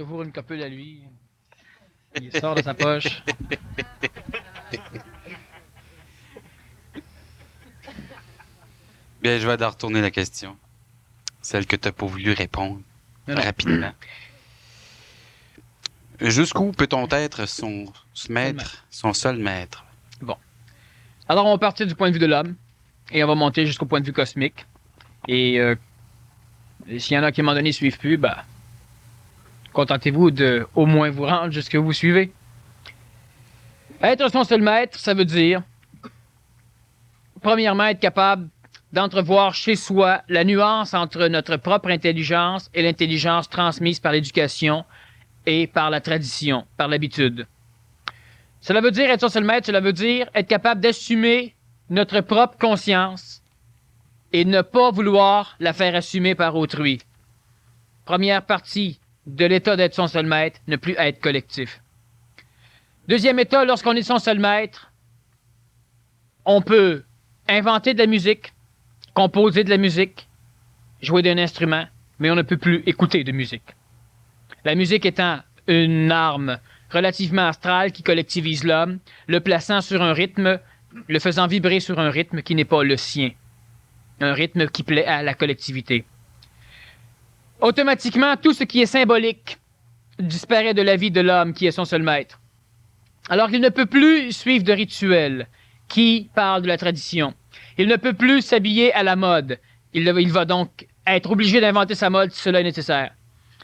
Toujours une copule à lui. Il sort de sa poche. Bien, je vais leur retourner la question. Celle que tu n'as pas voulu répondre rapidement. Jusqu'où peut-on être son maître, son seul maître? Bon. Alors, on va partir du point de vue de l'homme et on va monter jusqu'au point de vue cosmique. Et s'il y en a qui, à un moment donné, ne suivent plus, contentez-vous de au moins vous rendre jusqu'à où vous suivez. Être son seul maître, ça veut dire, premièrement, être capable d'entrevoir chez soi la nuance entre notre propre intelligence et l'intelligence transmise par l'éducation et par la tradition, par l'habitude. Cela veut dire être son seul maître, cela veut dire être capable d'assumer notre propre conscience et ne pas vouloir la faire assumer par autrui. Première partie de l'état d'être son seul maître, ne plus être collectif. Deuxième état, lorsqu'on est son seul maître, on peut inventer de la musique, composer de la musique, jouer d'un instrument, mais on ne peut plus écouter de musique. La musique étant une arme relativement astrale qui collectivise l'homme, le plaçant sur un rythme, le faisant vibrer sur un rythme qui n'est pas le sien, un rythme qui plaît à la collectivité. Automatiquement, tout ce qui est symbolique disparaît de la vie de l'homme qui est son seul maître. Alors qu'il ne peut plus suivre de rituels qui parlent de la tradition. Il ne peut plus s'habiller à la mode. Il va donc être obligé d'inventer sa mode si cela est nécessaire.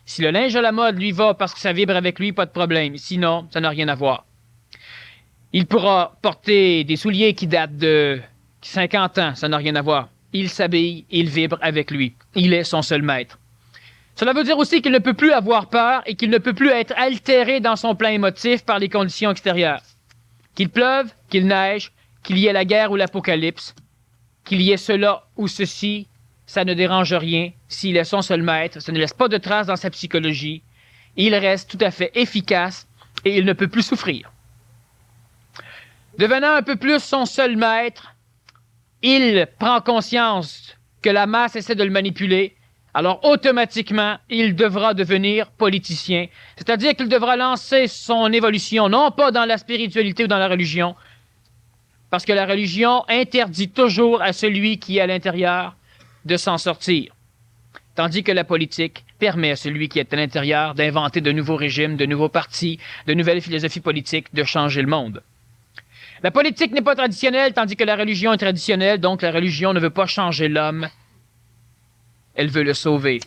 Si le linge à la mode lui va parce que ça vibre avec lui, pas de problème. Sinon, ça n'a rien à voir. Il pourra porter des souliers qui datent de 50 ans, ça n'a rien à voir. Il s'habille, il vibre avec lui. Il est son seul maître. Cela veut dire aussi qu'il ne peut plus avoir peur et qu'il ne peut plus être altéré dans son plan émotif par les conditions extérieures. Qu'il pleuve, qu'il neige, qu'il y ait la guerre ou l'apocalypse, qu'il y ait cela ou ceci, ça ne dérange rien. S'il est son seul maître, ça ne laisse pas de traces dans sa psychologie. Il reste tout à fait efficace et il ne peut plus souffrir. Devenant un peu plus son seul maître, il prend conscience que la masse essaie de le manipuler. Alors, automatiquement, il devra devenir politicien. C'est-à-dire qu'il devra lancer son évolution, non pas dans la spiritualité ou dans la religion, parce que la religion interdit toujours à celui qui est à l'intérieur de s'en sortir. Tandis que la politique permet à celui qui est à l'intérieur d'inventer de nouveaux régimes, de nouveaux partis, de nouvelles philosophies politiques, de changer le monde. La politique n'est pas traditionnelle, tandis que la religion est traditionnelle, donc la religion ne veut pas changer l'homme. Elle veut le sauver,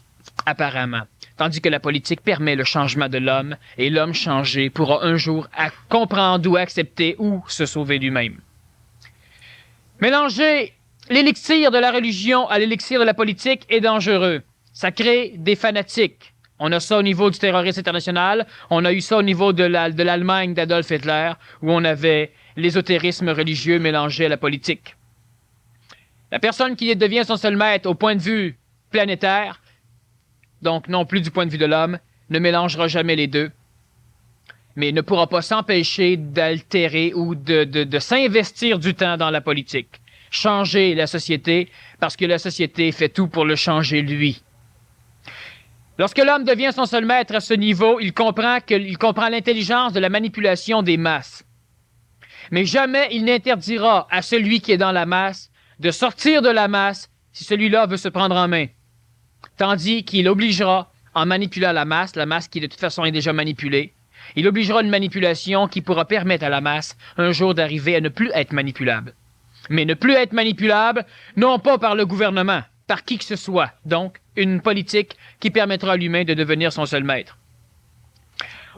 apparemment. Tandis que la politique permet le changement de l'homme, et l'homme changé pourra un jour comprendre ou accepter ou se sauver lui-même. Mélanger l'élixir de la religion à l'élixir de la politique est dangereux. Ça crée des fanatiques. On a ça au niveau du terrorisme international, on a eu ça au niveau de l'Allemagne d'Adolf Hitler, où on avait l'ésotérisme religieux mélangé à la politique. La personne qui devient son seul maître au point de vue planétaire, donc non plus du point de vue de l'homme, ne mélangera jamais les deux, mais ne pourra pas s'empêcher d'altérer ou de s'investir du temps dans la politique. Changer la société, parce que la société fait tout pour le changer lui. Lorsque l'homme devient son seul maître à ce niveau, il comprend l'intelligence de la manipulation des masses. Mais jamais il n'interdira à celui qui est dans la masse de sortir de la masse si celui-là veut se prendre en main. Tandis qu'il obligera, en manipulant la masse qui de toute façon est déjà manipulée, il obligera une manipulation qui pourra permettre à la masse un jour d'arriver à ne plus être manipulable. Mais ne plus être manipulable, non pas par le gouvernement, par qui que ce soit. Donc, une politique qui permettra à l'humain de devenir son seul maître.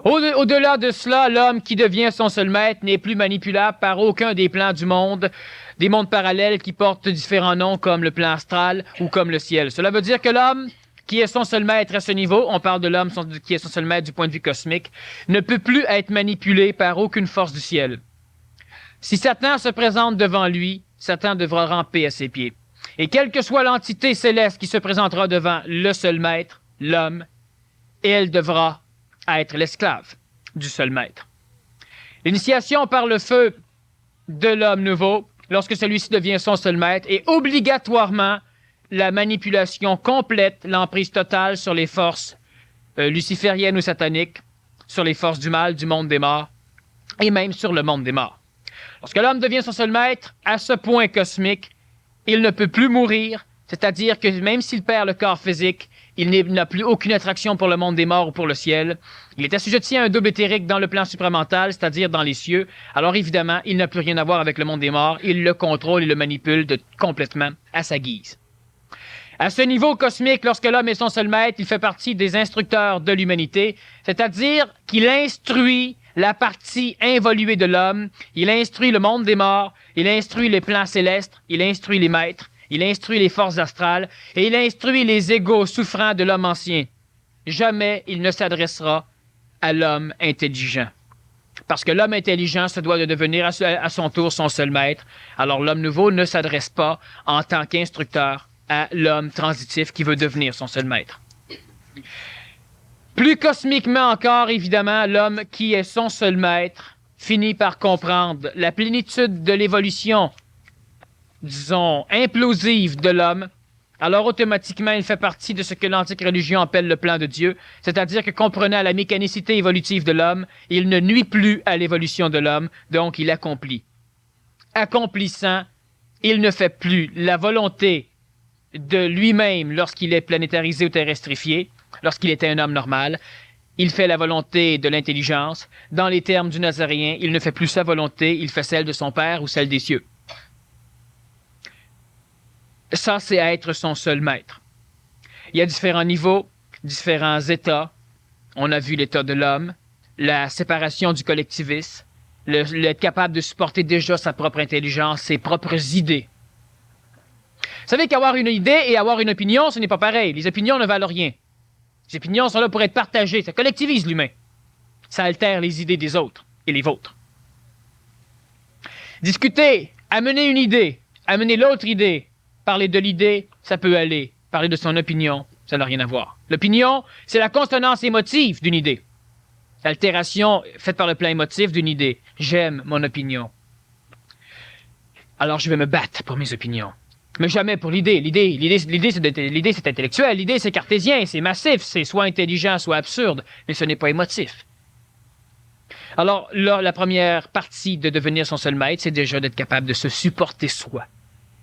Au-delà de cela, l'homme qui devient son seul maître n'est plus manipulable par aucun des plans du monde, des mondes parallèles qui portent différents noms comme le plan astral ou comme le ciel. Cela veut dire que l'homme qui est son seul maître à ce niveau, on parle de l'homme qui est son seul maître du point de vue cosmique, ne peut plus être manipulé par aucune force du ciel. Si Satan se présente devant lui, Satan devra ramper à ses pieds. Et quelle que soit l'entité céleste qui se présentera devant le seul maître, l'homme, elle devra être l'esclave du seul maître. L'initiation par le feu de l'homme nouveau, lorsque celui-ci devient son seul maître, est obligatoirement la manipulation complète, l'emprise totale sur les forces luciférienne ou satanique, sur les forces du mal, du monde des morts, et même sur le monde des morts. Lorsque l'homme devient son seul maître, à ce point cosmique, il ne peut plus mourir, c'est-à-dire que même s'il perd le corps physique, il n'a plus aucune attraction pour le monde des morts ou pour le ciel. Il est assujetti à un double éthérique dans le plan supramental, c'est-à-dire dans les cieux. Alors évidemment, il n'a plus rien à voir avec le monde des morts. Il le contrôle et le manipule complètement à sa guise. À ce niveau cosmique, lorsque l'homme est son seul maître, il fait partie des instructeurs de l'humanité, c'est-à-dire qu'il instruit la partie involuée de l'homme, il instruit le monde des morts, il instruit les plans célestes, il instruit les maîtres, il instruit les forces astrales et il instruit les égaux souffrants de l'homme ancien. Jamais il ne s'adressera à l'homme intelligent. Parce que l'homme intelligent se doit de devenir à son tour son seul maître. Alors l'homme nouveau ne s'adresse pas en tant qu'instructeur à l'homme transitif qui veut devenir son seul maître. Plus cosmiquement encore, évidemment, l'homme qui est son seul maître finit par comprendre la plénitude de l'évolution, disons, implosive de l'homme. Alors automatiquement, il fait partie de ce que l'antique religion appelle le plan de Dieu, c'est-à-dire que comprenant la mécanicité évolutive de l'homme, il ne nuit plus à l'évolution de l'homme, donc il accomplit. Accomplissant, il ne fait plus la volonté de lui-même lorsqu'il est planétarisé ou terrestrifié, lorsqu'il était un homme normal. Il fait la volonté de l'intelligence. Dans les termes du Nazaréen, il ne fait plus sa volonté, il fait celle de son Père ou celle des cieux. Ça, c'est être son seul maître. Il y a différents niveaux, différents états. On a vu l'état de l'homme, la séparation du collectivisme, l'être capable de supporter déjà sa propre intelligence, ses propres idées. Vous savez qu'avoir une idée et avoir une opinion, ce n'est pas pareil. Les opinions ne valent rien. Les opinions sont là pour être partagées. Ça collectivise l'humain. Ça altère les idées des autres et les vôtres. Discuter, amener une idée, amener l'autre idée, parler de l'idée, ça peut aller. Parler de son opinion, ça n'a rien à voir. L'opinion, c'est la consonance émotive d'une idée. L'altération faite par le plan émotif d'une idée. J'aime mon opinion. Alors je vais me battre pour mes opinions. Mais jamais pour l'idée. L'idée, c'est intellectuel. L'idée, c'est cartésien, c'est massif, c'est soit intelligent, soit absurde, mais ce n'est pas émotif. Alors là, la première partie de devenir son seul maître, c'est déjà d'être capable de se supporter soi,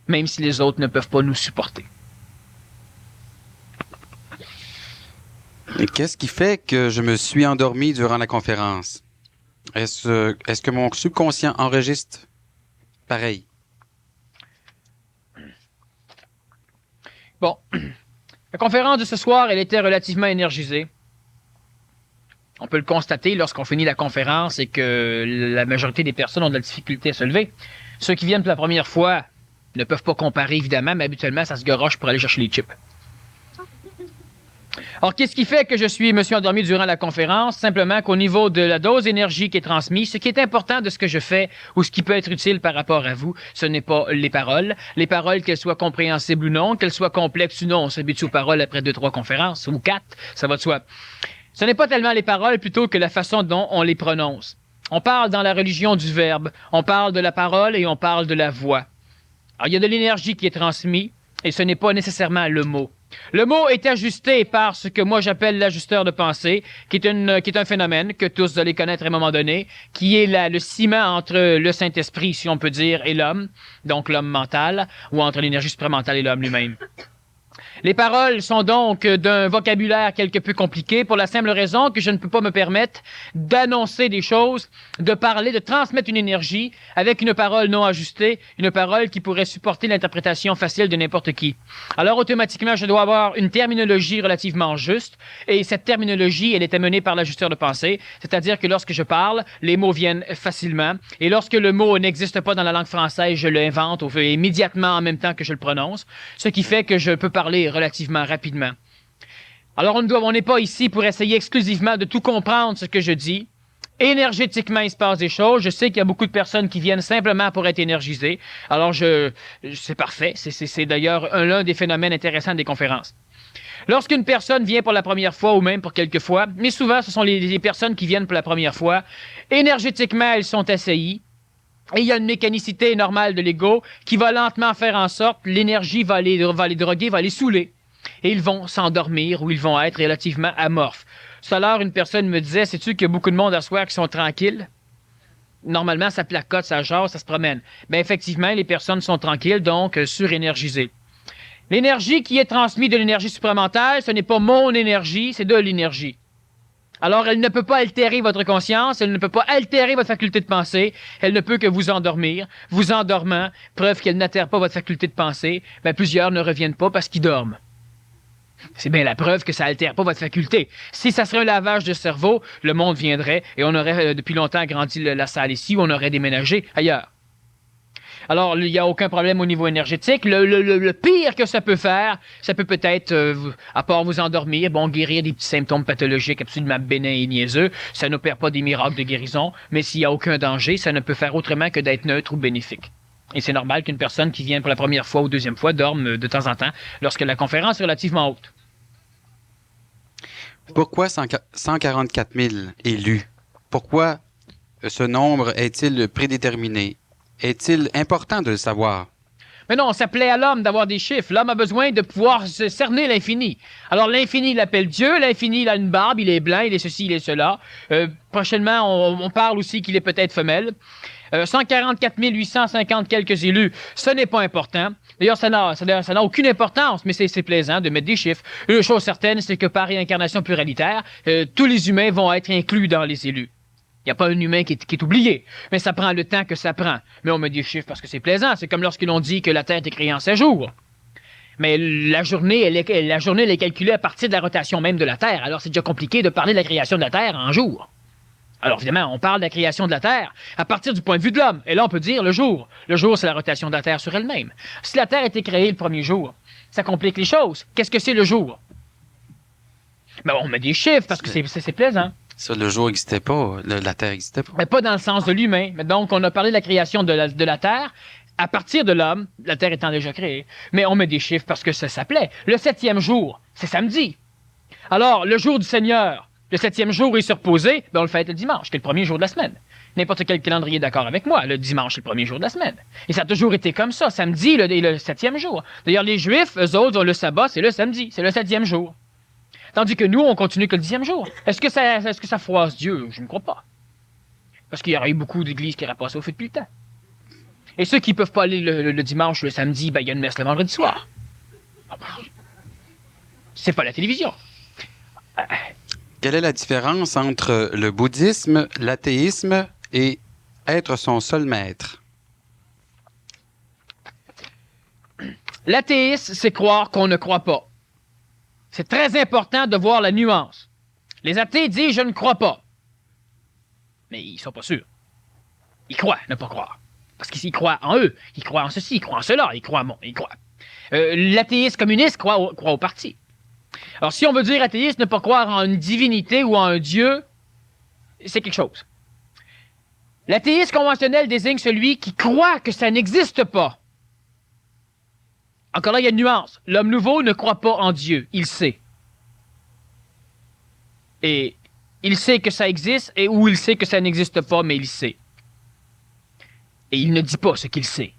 même si les autres ne peuvent pas nous supporter. Et qu'est-ce qui fait que je me suis endormi durant la conférence? Est-ce que mon subconscient enregistre pareil? Bon, la conférence de ce soir, elle était relativement énergisée. On peut le constater lorsqu'on finit la conférence et que la majorité des personnes ont de la difficulté à se lever. Ceux qui viennent pour la première fois ne peuvent pas comparer, évidemment, mais habituellement, ça se garoche pour aller chercher les chips. Alors, qu'est-ce qui fait que je me suis endormi durant la conférence? Simplement qu'au niveau de la dose d'énergie qui est transmise, ce qui est important de ce que je fais ou ce qui peut être utile par rapport à vous, ce n'est pas les paroles. Les paroles, qu'elles soient compréhensibles ou non, qu'elles soient complexes ou non, on s'habitue aux paroles après 2-3 conférences, ou 4, ça va de soi. Ce n'est pas tellement les paroles plutôt que la façon dont on les prononce. On parle dans la religion du verbe, on parle de la parole et on parle de la voix. Alors, il y a de l'énergie qui est transmise et ce n'est pas nécessairement le mot. Le mot est ajusté par ce que moi j'appelle l'ajusteur de pensée, qui est un phénomène que tous allez connaître à un moment donné, qui est le ciment entre le Saint-Esprit, si on peut dire, et l'homme, donc l'homme mental, ou entre l'énergie supramentale et l'homme lui-même. Les paroles sont donc d'un vocabulaire quelque peu compliqué pour la simple raison que je ne peux pas me permettre d'annoncer des choses, de parler, de transmettre une énergie avec une parole non ajustée, une parole qui pourrait supporter l'interprétation facile de n'importe qui. Alors automatiquement, je dois avoir une terminologie relativement juste et cette terminologie, elle est amenée par l'ajusteur de pensée, c'est-à-dire que lorsque je parle, les mots viennent facilement et lorsque le mot n'existe pas dans la langue française, je l'invente immédiatement en même temps que je le prononce, ce qui fait que je peux parler relativement rapidement. Alors, on n'est pas ici pour essayer exclusivement de tout comprendre ce que je dis. Énergétiquement, il se passe des choses. Je sais qu'il y a beaucoup de personnes qui viennent simplement pour être énergisées. Alors, c'est parfait. C'est d'ailleurs l'un des phénomènes intéressants des conférences. Lorsqu'une personne vient pour la première fois ou même pour quelques fois, mais souvent, ce sont les personnes qui viennent pour la première fois, énergétiquement, elles sont assaillies. Et il y a une mécanicité normale de l'ego qui va lentement faire en sorte que l'énergie va les droguer, va les saouler. et ils vont s'endormir ou ils vont être relativement amorphes. Tout à l'heure, une personne me disait, sais-tu qu'il y a beaucoup de monde à soir qui sont tranquilles? Normalement, ça placote, ça jase, ça se promène. Bien, effectivement, les personnes sont tranquilles, donc surénergisées. L'énergie qui est transmise de l'énergie supplémentaire, ce n'est pas mon énergie, c'est de l'énergie. Alors, elle ne peut pas altérer votre conscience, elle ne peut pas altérer votre faculté de penser, elle ne peut que vous endormir. Vous endormant, preuve qu'elle n'altère pas votre faculté de penser, bien, plusieurs ne reviennent pas parce qu'ils dorment. C'est bien la preuve que ça n'altère pas votre faculté. Si ça serait un lavage de cerveau, le monde viendrait et on aurait depuis longtemps agrandi la salle ici ou on aurait déménagé ailleurs. Alors, il n'y a aucun problème au niveau énergétique. Le pire que ça peut faire, ça peut peut-être, à part vous endormir, bon, guérir des petits symptômes pathologiques absolument bénins et niaiseux. Ça n'opère pas des miracles de guérison, mais s'il n'y a aucun danger, ça ne peut faire autrement que d'être neutre ou bénéfique. Et c'est normal qu'une personne qui vient pour la première fois ou deuxième fois dorme de temps en temps lorsque la conférence est relativement haute. Pourquoi 144 000 élus? Pourquoi ce nombre est-il prédéterminé? Est-il important de le savoir? Mais non, ça plaît à l'homme d'avoir des chiffres. L'homme a besoin de pouvoir se cerner l'infini. Alors l'infini, il l'appelle Dieu. L'infini, il a une barbe, il est blanc, il est ceci, il est cela. Prochainement, on parle aussi qu'il est peut-être femelle. 144 850 quelques élus, ce n'est pas important. D'ailleurs, ça n'a aucune importance, mais c'est plaisant de mettre des chiffres. Une chose certaine, c'est que par réincarnation pluralitaire, tous les humains vont être inclus dans les élus. Il n'y a pas un humain qui est oublié, mais ça prend le temps que ça prend. Mais on met des chiffres parce que c'est plaisant. C'est comme lorsqu'ils ont dit que la Terre était créée en 7 jours. Mais la journée, elle est calculée à partir de la rotation même de la Terre. Alors, c'est déjà compliqué de parler de la création de la Terre en jours. Alors, évidemment, on parle de la création de la Terre à partir du point de vue de l'homme. Et là, on peut dire le jour. Le jour, c'est la rotation de la Terre sur elle-même. Si la Terre a été créée le premier jour, ça complique les choses. Qu'est-ce que c'est le jour? Ben, on met des chiffres parce que c'est plaisant. Ça, le jour n'existait pas, la Terre n'existait pas. Mais pas dans le sens de l'humain. Mais donc, on a parlé de la création de la Terre à partir de l'homme, la Terre étant déjà créée. Mais on met des chiffres parce que ça s'appelait. Le 7e jour, c'est samedi. Alors, le jour du Seigneur, le 7e jour est surposé, ben on le fête le dimanche, qui est le premier jour de la semaine. N'importe quel calendrier est d'accord avec moi, le dimanche, c'est le premier jour de la semaine. Et ça a toujours été comme ça, samedi, le 7e jour. D'ailleurs, les Juifs, eux autres, ont le sabbat, c'est le samedi, c'est le 7e jour. Tandis que nous, on continue que le 10e jour. Est-ce que ça froisse Dieu? Je ne crois pas. Parce qu'il y aurait eu beaucoup d'églises qui auraient passé au feu depuis le temps. Et ceux qui ne peuvent pas aller le dimanche ou le samedi, ben, il y a une messe le vendredi soir. C'est pas la télévision. Quelle est la différence entre le bouddhisme, l'athéisme et être son seul maître? L'athéisme, c'est croire qu'on ne croit pas. C'est très important de voir la nuance. Les athées disent « je ne crois pas ». Mais ils sont pas sûrs. Ils croient ne pas croire. Parce qu'ils croient en eux. Ils croient en ceci, ils croient en cela, ils croient en bon, ils croient. L'athéiste communiste croit au parti. Alors, si on veut dire athéiste, ne pas croire en une divinité ou en un dieu, c'est quelque chose. L'athéiste conventionnel désigne celui qui croit que ça n'existe pas. Encore là, il y a une nuance. L'homme nouveau ne croit pas en Dieu. Il sait. Et il sait que ça existe, ou il sait que ça n'existe pas, mais il sait. Et il ne dit pas ce qu'il sait.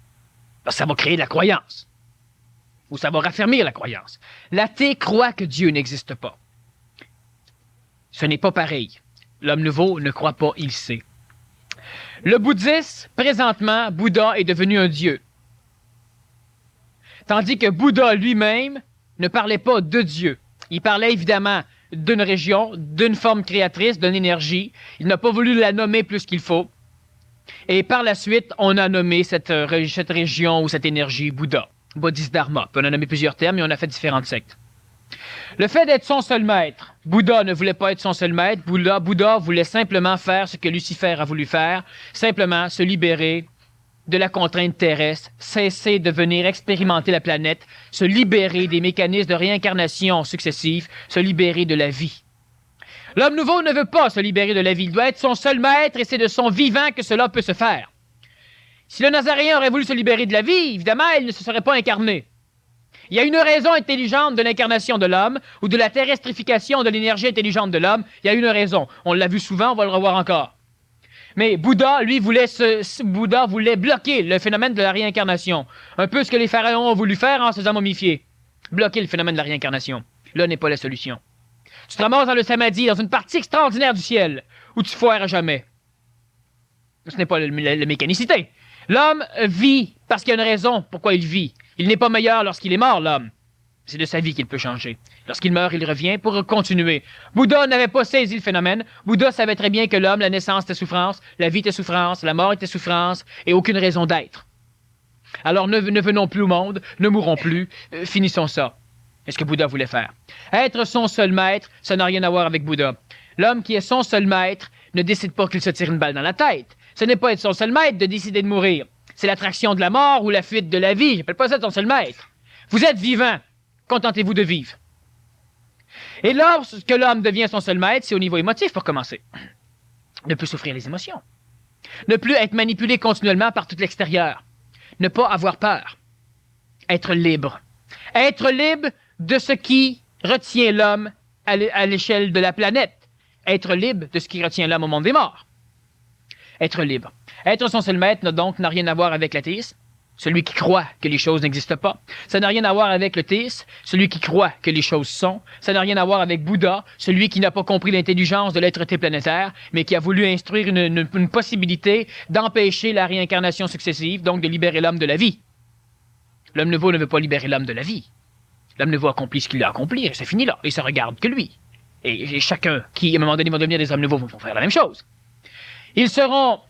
Parce que ça va créer de la croyance. Ou ça va raffermir la croyance. L'athée croit que Dieu n'existe pas. Ce n'est pas pareil. L'homme nouveau ne croit pas, il sait. Le bouddhiste, présentement, Bouddha est devenu un dieu. Tandis que Bouddha lui-même ne parlait pas de Dieu. Il parlait évidemment d'une région, d'une forme créatrice, d'une énergie. Il n'a pas voulu la nommer plus qu'il faut. Et par la suite, on a nommé cette région ou cette énergie Bouddha, Bodhisattva. On a nommé plusieurs termes et on a fait différentes sectes. Le fait d'être son seul maître, Bouddha ne voulait pas être son seul maître. Bouddha voulait simplement faire ce que Lucifer a voulu faire, simplement se libérer de la contrainte terrestre, cesser de venir expérimenter la planète, se libérer des mécanismes de réincarnation successifs, se libérer de la vie. L'homme nouveau ne veut pas se libérer de la vie. Il doit être son seul maître et c'est de son vivant que cela peut se faire. Si le Nazaréen aurait voulu se libérer de la vie, évidemment, il ne se serait pas incarné. Il y a une raison intelligente de l'incarnation de l'homme ou de la terrestrification de l'énergie intelligente de l'homme. Il y a une raison. On l'a vu souvent, on va le revoir encore. Mais Bouddha, lui, voulait bloquer le phénomène de la réincarnation. Un peu ce que les pharaons ont voulu faire en se faisant momifier. Bloquer le phénomène de la réincarnation. Là n'est pas la solution. Tu te ramasses dans le samadhi, dans une partie extraordinaire du ciel, où tu foires à jamais. Ce n'est pas la mécanicité. L'homme vit parce qu'il y a une raison pourquoi il vit. Il n'est pas meilleur lorsqu'il est mort, l'homme. C'est de sa vie qu'il peut changer. Lorsqu'il meurt, il revient pour continuer. Bouddha n'avait pas saisi le phénomène. Bouddha savait très bien que l'homme, la naissance était souffrance, la vie était souffrance, la mort était souffrance, et aucune raison d'être. Alors ne venons plus au monde, ne mourons plus, finissons ça. C'est ce que Bouddha voulait faire. Être son seul maître, ça n'a rien à voir avec Bouddha. L'homme qui est son seul maître ne décide pas qu'il se tire une balle dans la tête. Ce n'est pas être son seul maître de décider de mourir. C'est l'attraction de la mort ou la fuite de la vie. J'appelle pas ça ton seul maître. Vous êtes vivant. Contentez-vous de vivre. Et lorsque l'homme devient son seul maître, c'est au niveau émotif pour commencer. Ne plus souffrir les émotions. Ne plus être manipulé continuellement par tout l'extérieur. Ne pas avoir peur. Être libre. Être libre de ce qui retient l'homme à l'échelle de la planète. Être libre de ce qui retient l'homme au monde des morts. Être libre. Être son seul maître n'a rien à voir avec l'athéisme, celui qui croit que les choses n'existent pas. Ça n'a rien à voir avec le théisme, celui qui croit que les choses sont. Ça n'a rien à voir avec Bouddha, celui qui n'a pas compris l'intelligence de l'être-té planétaire, mais qui a voulu instruire une possibilité d'empêcher la réincarnation successive, donc de libérer l'homme de la vie. L'homme nouveau ne veut pas libérer l'homme de la vie. L'homme nouveau accomplit ce qu'il a accompli, et c'est fini là, et ça regarde que lui. Et chacun qui, à un moment donné, va devenir des hommes nouveaux vont faire la même chose. Ils seront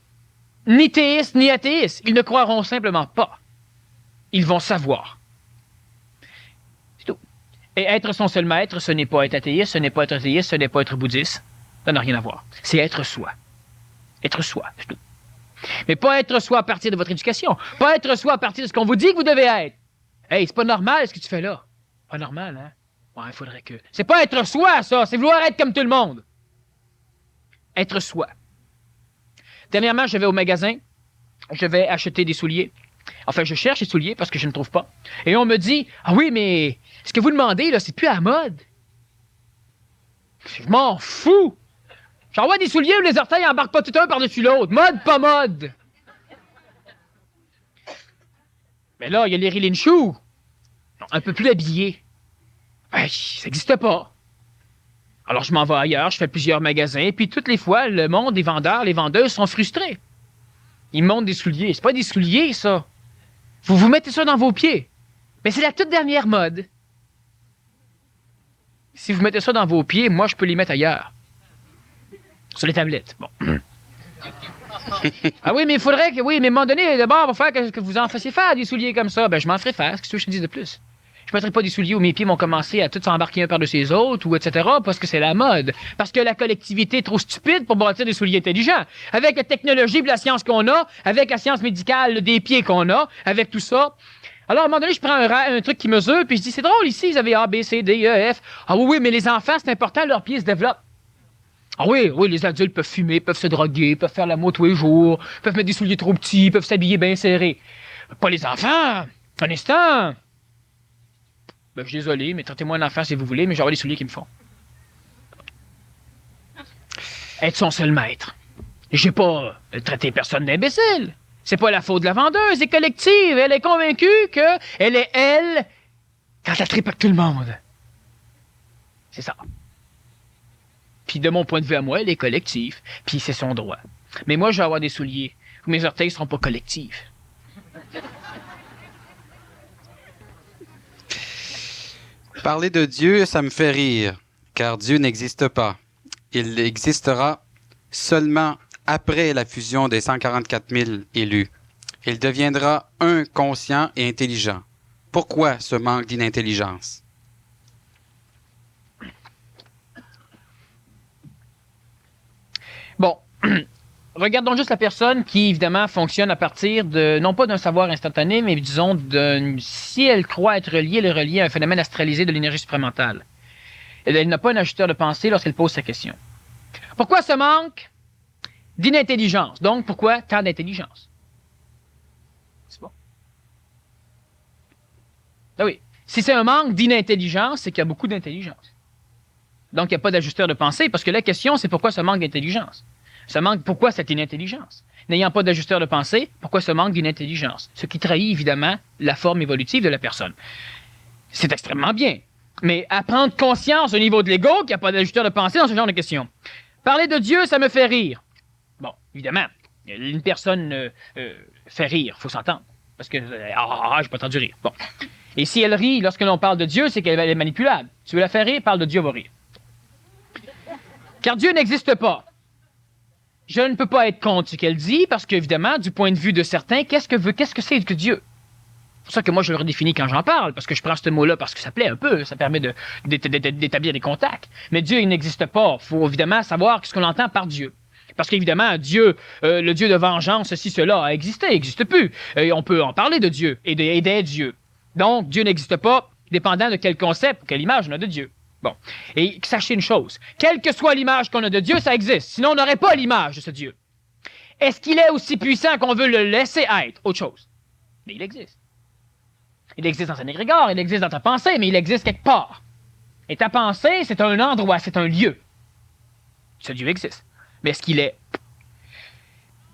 ni théistes ni athéistes. Ils ne croiront simplement pas. Ils vont savoir. C'est tout. Et être son seul maître, ce n'est pas être athéiste, ce n'est pas être athéiste, ce n'est pas être bouddhiste. Ça n'a rien à voir. C'est être soi. Être soi, c'est tout. Mais pas être soi à partir de votre éducation. Pas être soi à partir de ce qu'on vous dit que vous devez être. Hey, c'est pas normal ce que tu fais là. Pas normal, hein? Ouais, il faudrait que... C'est pas être soi, ça. C'est vouloir être comme tout le monde. Être soi. Dernièrement, je vais au magasin. Je vais acheter des souliers. Enfin, je cherche des souliers parce que je ne trouve pas. Et on me dit, ah oui, mais ce que vous demandez, là, c'est plus à la mode. Je m'en fous. J'envoie des souliers où les orteils embarquent pas tout un par-dessus l'autre. Mode, pas mode. Mais là, il y a les Rilin Shoes. Un peu plus habillés. Ben, ça n'existe pas. Alors, je m'en vais ailleurs, je fais plusieurs magasins, puis toutes les fois, le monde, les vendeurs, les vendeuses sont frustrés. Ils me montrent des souliers. C'est pas des souliers, ça. Vous mettez ça dans vos pieds. Mais c'est la toute dernière mode. Si vous mettez ça dans vos pieds, moi, je peux les mettre ailleurs. Sur les tablettes. Bon. Ah oui, mais il faudrait que... Oui, mais à un moment donné, d'abord, il va falloir que vous en fassiez faire des souliers comme ça. Ben, je m'en ferai faire. Qu'est-ce que je te dis de plus? Je ne mettrai pas des souliers où mes pieds vont commencer à tous s'embarquer un par-dessus les autres, ou etc., parce que c'est la mode. Parce que la collectivité est trop stupide pour bâtir des souliers intelligents. Avec la technologie et la science qu'on a, avec la science médicale des pieds qu'on a, avec tout ça. Alors, à un moment donné, je prends un truc qui mesure, puis je dis, c'est drôle, ici, vous avez A, B, C, D, E, F. Ah oui, mais les enfants, c'est important, leurs pieds se développent. Ah oui, les adultes peuvent fumer, peuvent se droguer, peuvent faire l'amour tous les jours, peuvent mettre des souliers trop petits, peuvent s'habiller bien serrés. Pas les enfants! Un instant! Ben, je suis désolé, mais traitez-moi un enfant si vous voulez, mais j'aurai les souliers qui me font. Être son seul maître. J'ai pas traité personne d'imbécile. C'est pas la faute de la vendeuse, c'est collective. Elle est convaincue qu'elle est elle quand elle tripe avec tout le monde. C'est ça. Puis de mon point de vue à moi, elle est collective. Puis c'est son droit. Mais moi, je vais avoir des souliers où mes orteils ne seront pas collectifs. Parler de Dieu, ça me fait rire, car Dieu n'existe pas. Il existera seulement après la fusion des 144 000 élus. Il deviendra un conscient et intelligent. Pourquoi ce manque d'inintelligence? Bon, regardons juste la personne qui, évidemment, fonctionne à partir de, non pas d'un savoir instantané, mais disons, si elle croit être reliée, elle est reliée à un phénomène astralisé de l'énergie supramentale. Elle n'a pas un ajusteur de pensée lorsqu'elle pose sa question. Pourquoi ce manque d'inintelligence? Donc, pourquoi tant d'intelligence? C'est bon. Ah oui. Si c'est un manque d'inintelligence, c'est qu'il y a beaucoup d'intelligence. Donc, il n'y a pas d'ajusteur de pensée, parce que la question, c'est pourquoi ce manque d'intelligence? Pourquoi cette inintelligence? N'ayant pas d'ajusteur de pensée, pourquoi ce manque d'inintelligence? Ce qui trahit, évidemment, la forme évolutive de la personne. C'est extrêmement bien. Mais à prendre conscience au niveau de l'ego qu'il n'y a pas d'ajusteur de pensée dans ce genre de questions. Parler de Dieu, ça me fait rire. Bon, évidemment, une personne fait rire, il faut s'entendre. Parce que, j'ai pas entendu rire. Bon. Et si elle rit lorsque l'on parle de Dieu, c'est qu'elle est manipulable. Tu veux la faire rire, parle de Dieu, elle va rire. Car Dieu n'existe pas. Je ne peux pas être contre ce qu'elle dit, parce qu'évidemment, du point de vue de certains, qu'est-ce que c'est que Dieu? C'est pour ça que moi, je le redéfinis quand j'en parle, parce que je prends ce mot-là parce que ça plaît un peu, ça permet d'établir des contacts. Mais Dieu, il n'existe pas. Il faut évidemment savoir ce qu'on entend par Dieu. Parce qu'évidemment, Dieu, le Dieu de vengeance, ceci, cela, a existé, il n'existe plus. On peut en parler de Dieu et des dieux. Donc, Dieu n'existe pas, dépendant de quel concept, quelle image on a de Dieu. Bon. Et sachez une chose, quelle que soit l'image qu'on a de Dieu, ça existe. Sinon, on n'aurait pas l'image de ce Dieu. Est-ce qu'il est aussi puissant qu'on veut le laisser être? Autre chose. Mais il existe. Il existe dans un égrégore, il existe dans ta pensée, mais il existe quelque part. Et ta pensée, c'est un endroit, c'est un lieu. Ce Dieu existe. Mais est-ce qu'il est?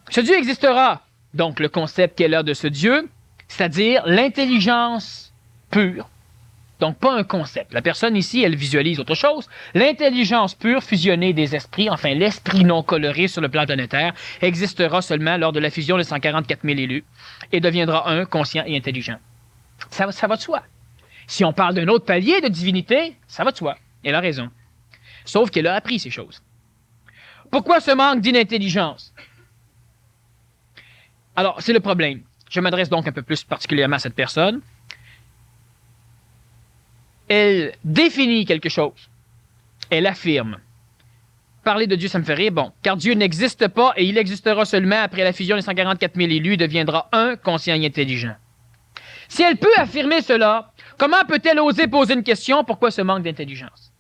Ce Dieu existera. Donc, le concept qu'elle a de ce Dieu, c'est-à-dire l'intelligence pure. Donc, pas un concept. La personne ici, elle visualise autre chose. L'intelligence pure fusionnée des esprits, enfin l'esprit non coloré sur le plan planétaire, existera seulement lors de la fusion des 144 000 élus et deviendra un, conscient et intelligent. Ça va de soi. Si on parle d'un autre palier de divinité, ça va de soi. Elle a raison. Sauf qu'elle a appris ces choses. Pourquoi ce manque d'inintelligence? Alors, c'est le problème. Je m'adresse donc un peu plus particulièrement à cette personne. Elle définit quelque chose. Elle affirme. Parler de Dieu, ça me fait rire. Bon, car Dieu n'existe pas et il existera seulement après la fusion des 144 000 élus et deviendra un, conscient et intelligent. Si elle peut affirmer cela, comment peut-elle oser poser une question? Pourquoi ce manque d'intelligence?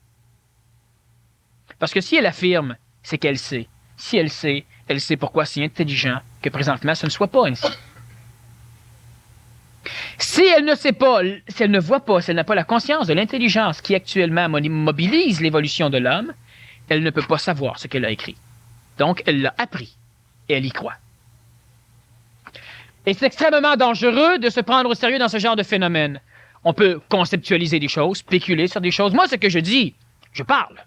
Parce que si elle affirme, c'est qu'elle sait. Si elle sait pourquoi c'est intelligent que présentement ce ne soit pas ainsi. Si elle ne sait pas, si elle ne voit pas, si elle n'a pas la conscience de l'intelligence qui actuellement mobilise l'évolution de l'homme, elle ne peut pas savoir ce qu'elle a écrit. Donc, elle l'a appris et elle y croit. Et c'est extrêmement dangereux de se prendre au sérieux dans ce genre de phénomène. On peut conceptualiser des choses, spéculer sur des choses. Moi, ce que je dis, je parle.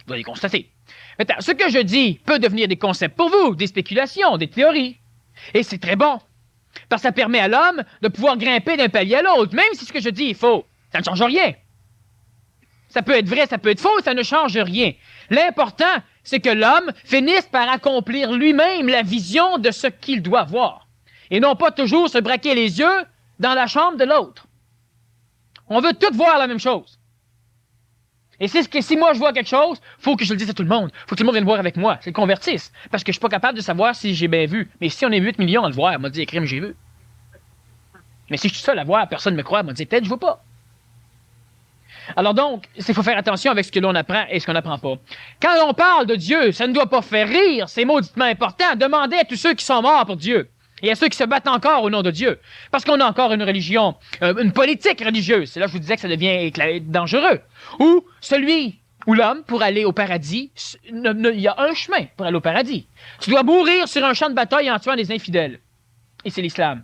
Vous allez constater. Maintenant, ce que je dis peut devenir des concepts pour vous, des spéculations, des théories. Et c'est très bon. Parce que ça permet à l'homme de pouvoir grimper d'un palier à l'autre, même si ce que je dis est faux. Ça ne change rien. Ça peut être vrai, ça peut être faux, ça ne change rien. L'important, c'est que l'homme finisse par accomplir lui-même la vision de ce qu'il doit voir. Et non pas toujours se braquer les yeux dans la chambre de l'autre. On veut tous voir la même chose. Et c'est ce que si moi je vois quelque chose, il faut que je le dise à tout le monde. Il faut que tout le monde vienne voir avec moi. C'est le convertisse. Parce que je suis pas capable de savoir si j'ai bien vu. Mais si on est 8 millions à le voir, elle m'a dit, crime, j'ai vu. Mais si je suis seul à voir, personne ne me croit, elle m'a dit, peut-être je vois pas. Alors donc, il faut faire attention avec ce que l'on apprend et ce qu'on n'apprend pas. Quand on parle de Dieu, ça ne doit pas faire rire, c'est mauditement important. Demandez à tous ceux qui sont morts pour Dieu. Et à ceux qui se battent encore au nom de Dieu. Parce qu'on a encore une religion, une politique religieuse. C'est là que je vous disais que ça devient dangereux. Ou celui où l'homme, pour aller au paradis, il y a un chemin pour aller au paradis. Tu dois mourir sur un champ de bataille en tuant des infidèles. Et c'est l'islam.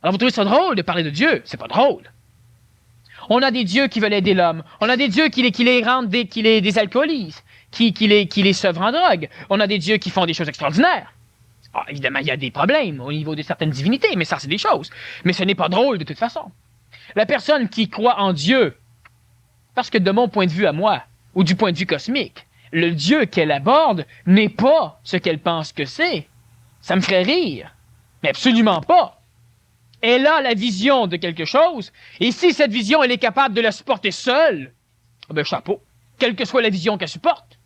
Alors vous trouvez ça drôle de parler de Dieu? C'est pas drôle. On a des dieux qui veulent aider l'homme. On a des dieux qui les rendent, qui les désalcoolisent, qui les sevrent en drogue. On a des dieux qui font des choses extraordinaires. Ah, évidemment, il y a des problèmes au niveau de certaines divinités, mais ça, c'est des choses. Mais ce n'est pas drôle de toute façon. La personne qui croit en Dieu, parce que de mon point de vue à moi, ou du point de vue cosmique, le Dieu qu'elle aborde n'est pas ce qu'elle pense que c'est. Ça me ferait rire, mais absolument pas. Elle a la vision de quelque chose, et si cette vision, elle est capable de la supporter seule, ben chapeau, quelle que soit la vision qu'elle supporte.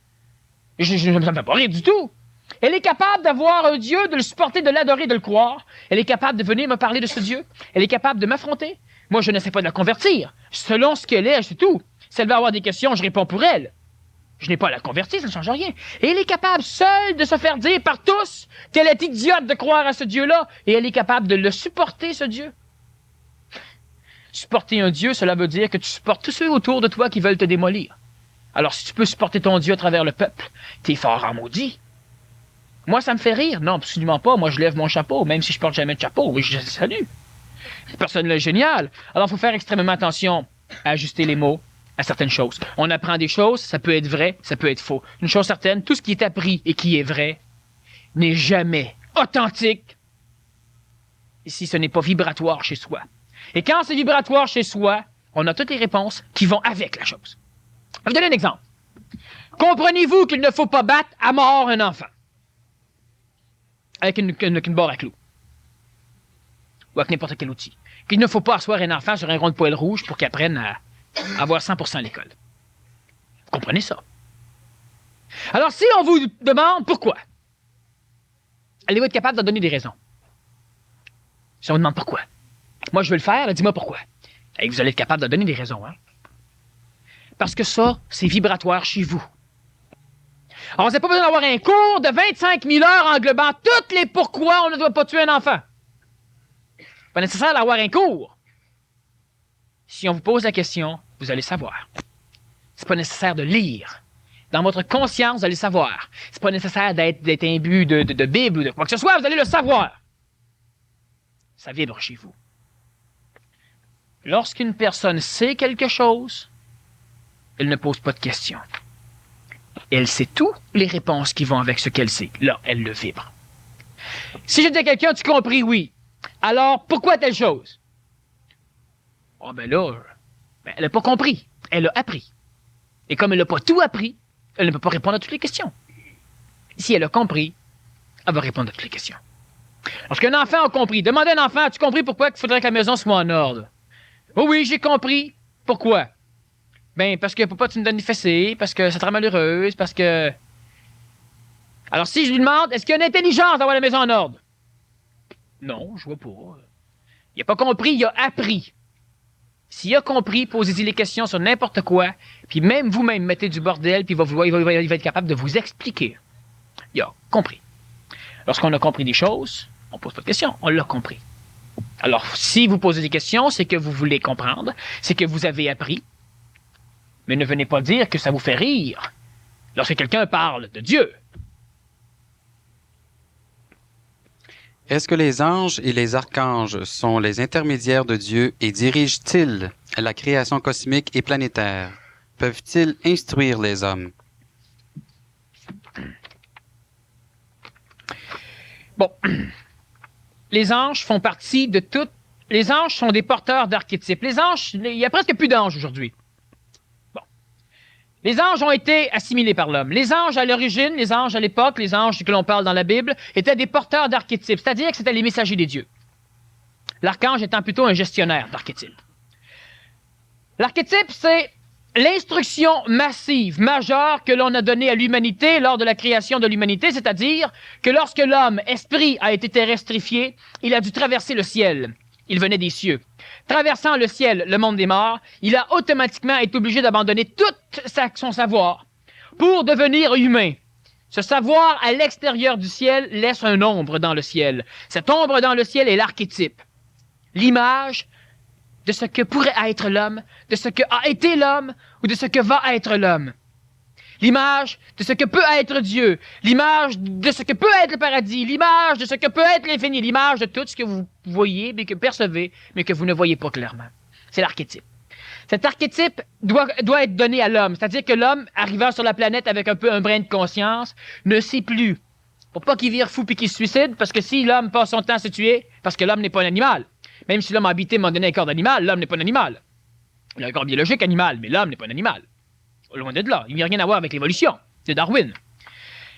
Ça ne me fait pas rire du tout. Elle est capable d'avoir un Dieu, de le supporter, de l'adorer, de le croire. Elle est capable de venir me parler de ce Dieu. Elle est capable de m'affronter. Moi, je n'essaie pas de la convertir. Selon ce qu'elle est, c'est tout. Si elle va avoir des questions, je réponds pour elle. Je n'ai pas à la convertir, ça ne change rien. Et elle est capable, seule, de se faire dire par tous qu'elle est idiote de croire à ce Dieu-là. Et elle est capable de le supporter, ce Dieu. Supporter un Dieu, cela veut dire que tu supportes tous ceux autour de toi qui veulent te démolir. Alors, si tu peux supporter ton Dieu à travers le peuple, t'es fort en maudit. Moi, ça me fait rire. Non, absolument pas. Moi, je lève mon chapeau, même si je porte jamais de chapeau. Oui, je salue. Cette personne-là est géniale. Alors, il faut faire extrêmement attention à ajuster les mots à certaines choses. On apprend des choses, ça peut être vrai, ça peut être faux. Une chose certaine, tout ce qui est appris et qui est vrai n'est jamais authentique si ce n'est pas vibratoire chez soi. Et quand c'est vibratoire chez soi, on a toutes les réponses qui vont avec la chose. Je vais vous donner un exemple. Comprenez-vous qu'il ne faut pas battre à mort un enfant avec une barre à clous ou avec n'importe quel outil? Qu'il ne faut pas asseoir un enfant sur un rond de poêle rouge pour qu'il apprenne à avoir 100% à l'école. Vous comprenez ça? Alors, si on vous demande pourquoi, allez-vous être capable de donner des raisons? Si on vous demande pourquoi. Moi, je veux le faire, dis-moi pourquoi. Et vous allez être capable de donner des raisons, hein? Parce que ça, c'est vibratoire chez vous. Alors, vous n'avez pas besoin d'avoir un cours de 25 000 heures englobant toutes les pourquoi on ne doit pas tuer un enfant. Pas nécessaire d'avoir un cours. Si on vous pose la question, vous allez savoir. C'est pas nécessaire de lire. Dans votre conscience, vous allez savoir. C'est pas nécessaire d'être imbu de Bible ou de quoi que ce soit, vous allez le savoir. Ça vibre chez vous. Lorsqu'une personne sait quelque chose, elle ne pose pas de questions. Elle sait toutes les réponses qui vont avec ce qu'elle sait. Là, elle le vibre. Si je dis à quelqu'un, tu compris, oui. Alors, pourquoi telle chose? Oh, ben là, elle n'a pas compris. Elle a appris. Et comme elle n'a pas tout appris, elle ne peut pas répondre à toutes les questions. Si elle a compris, elle va répondre à toutes les questions. Lorsqu'un enfant a compris, demandez à un enfant, as-tu compris pourquoi il faudrait que la maison soit en ordre? Oh oui, j'ai compris. Pourquoi? Ben, parce que papa, tu me donnes des fessées, parce que ça te rend malheureuse, parce que... Alors, si je lui demande, est-ce qu'il y a une intelligence d'avoir la maison en ordre? Non, je vois pas. Il n'a pas compris, il a appris. S'il a compris, posez-y les questions sur n'importe quoi, puis même vous-même mettez du bordel, puis il va être capable de vous expliquer. Il a compris. Lorsqu'on a compris des choses, on pose pas de questions, on l'a compris. Alors, si vous posez des questions, c'est que vous voulez comprendre, c'est que vous avez appris, mais ne venez pas dire que ça vous fait rire lorsque quelqu'un parle de Dieu. Est-ce que les anges et les archanges sont les intermédiaires de Dieu et dirigent-ils la création cosmique et planétaire? Peuvent-ils instruire les hommes? Bon, les anges font partie de toutes... Les anges sont des porteurs d'archétypes. Les anges, il y a presque plus d'anges aujourd'hui. Bon. Les anges ont été assimilés par l'homme. Les anges à l'origine, les anges à l'époque, les anges que l'on parle dans la Bible, étaient des porteurs d'archétypes, c'est-à-dire que c'était les messagers des dieux. L'archange étant plutôt un gestionnaire d'archétypes. L'archétype, c'est l'instruction massive, majeure que l'on a donnée à l'humanité lors de la création de l'humanité, c'est-à-dire que lorsque l'homme, esprit, a été terrestrifié, il a dû traverser le ciel. Il venait des cieux. Traversant le ciel, le monde des morts, il a automatiquement été obligé d'abandonner tout son savoir pour devenir humain. Ce savoir à l'extérieur du ciel laisse un ombre dans le ciel. Cette ombre dans le ciel est l'archétype. L'image de ce que pourrait être l'homme, de ce que a été l'homme ou de ce que va être l'homme. L'image de ce que peut être Dieu, l'image de ce que peut être le paradis, l'image de ce que peut être l'infini, l'image de tout ce que vous voyez, mais que percevez, mais que vous ne voyez pas clairement. C'est l'archétype. Cet archétype doit être donné à l'homme, c'est-à-dire que l'homme, arrivant sur la planète avec un peu un brin de conscience, ne sait plus. Pour pas qu'il vire fou puis qu'il se suicide, parce que si l'homme passe son temps à se tuer, parce que l'homme n'est pas un animal. Même si l'homme a habité, m'a donné un corps d'animal, l'homme n'est pas un animal. Il a un corps biologique animal, mais l'homme n'est pas un animal. Loin de là. Il n'y a rien à voir avec l'évolution. C'est Darwin.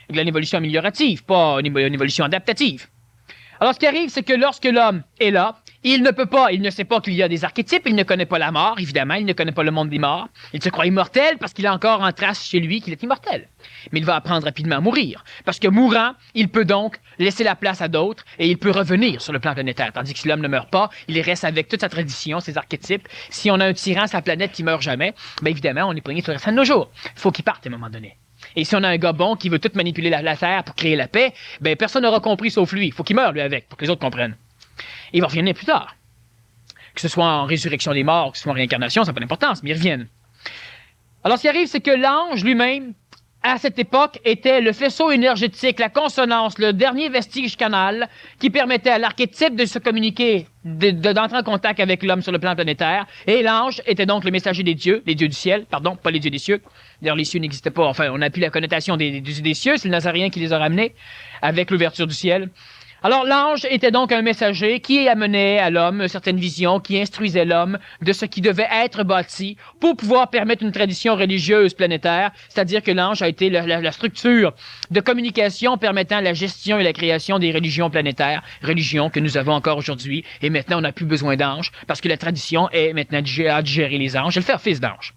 Avec l'évolution améliorative, pas une évolution adaptative. Alors, ce qui arrive, c'est que lorsque l'homme est là, il ne sait pas qu'il y a des archétypes, il ne connaît pas la mort, évidemment, il ne connaît pas le monde des morts. Il se croit immortel parce qu'il a encore en trace chez lui qu'il est immortel. Mais il va apprendre rapidement à mourir. Parce que mourant, il peut donc laisser la place à d'autres et il peut revenir sur le plan planétaire. Tandis que si l'homme ne meurt pas, il reste avec toute sa tradition, ses archétypes. Si on a un tyran sur la planète qui meurt jamais, bien évidemment, on est poigné sur le restant de nos jours. Il faut qu'il parte à un moment donné. Et si on a un gars bon qui veut tout manipuler la Terre pour créer la paix, ben personne n'aura compris sauf lui. Il faut qu'il meure, lui, avec, pour que les autres comprennent. Et il va revenir plus tard. Que ce soit en résurrection des morts, que ce soit en réincarnation, ça n'a pas d'importance, mais ils reviennent. Alors, ce qui arrive, c'est que l'ange lui-même à cette époque, était le faisceau énergétique, la consonance, le dernier vestige canal qui permettait à l'archétype de se communiquer, d'entrer en contact avec l'homme sur le plan planétaire. Et l'ange était donc le messager des dieux du ciel, pardon, pas les dieux des cieux. D'ailleurs, les cieux n'existaient pas. Enfin, on a plus la connotation des cieux, c'est le Nazaréen qui les a ramenés avec l'ouverture du ciel. Alors, l'ange était donc un messager qui amenait à l'homme certaines visions, qui instruisait l'homme de ce qui devait être bâti pour pouvoir permettre une tradition religieuse planétaire, c'est-à-dire que l'ange a été la structure de communication permettant la gestion et la création des religions planétaires, religions que nous avons encore aujourd'hui, et maintenant on n'a plus besoin d'anges, parce que la tradition est maintenant à digérer les anges et le faire fils d'ange.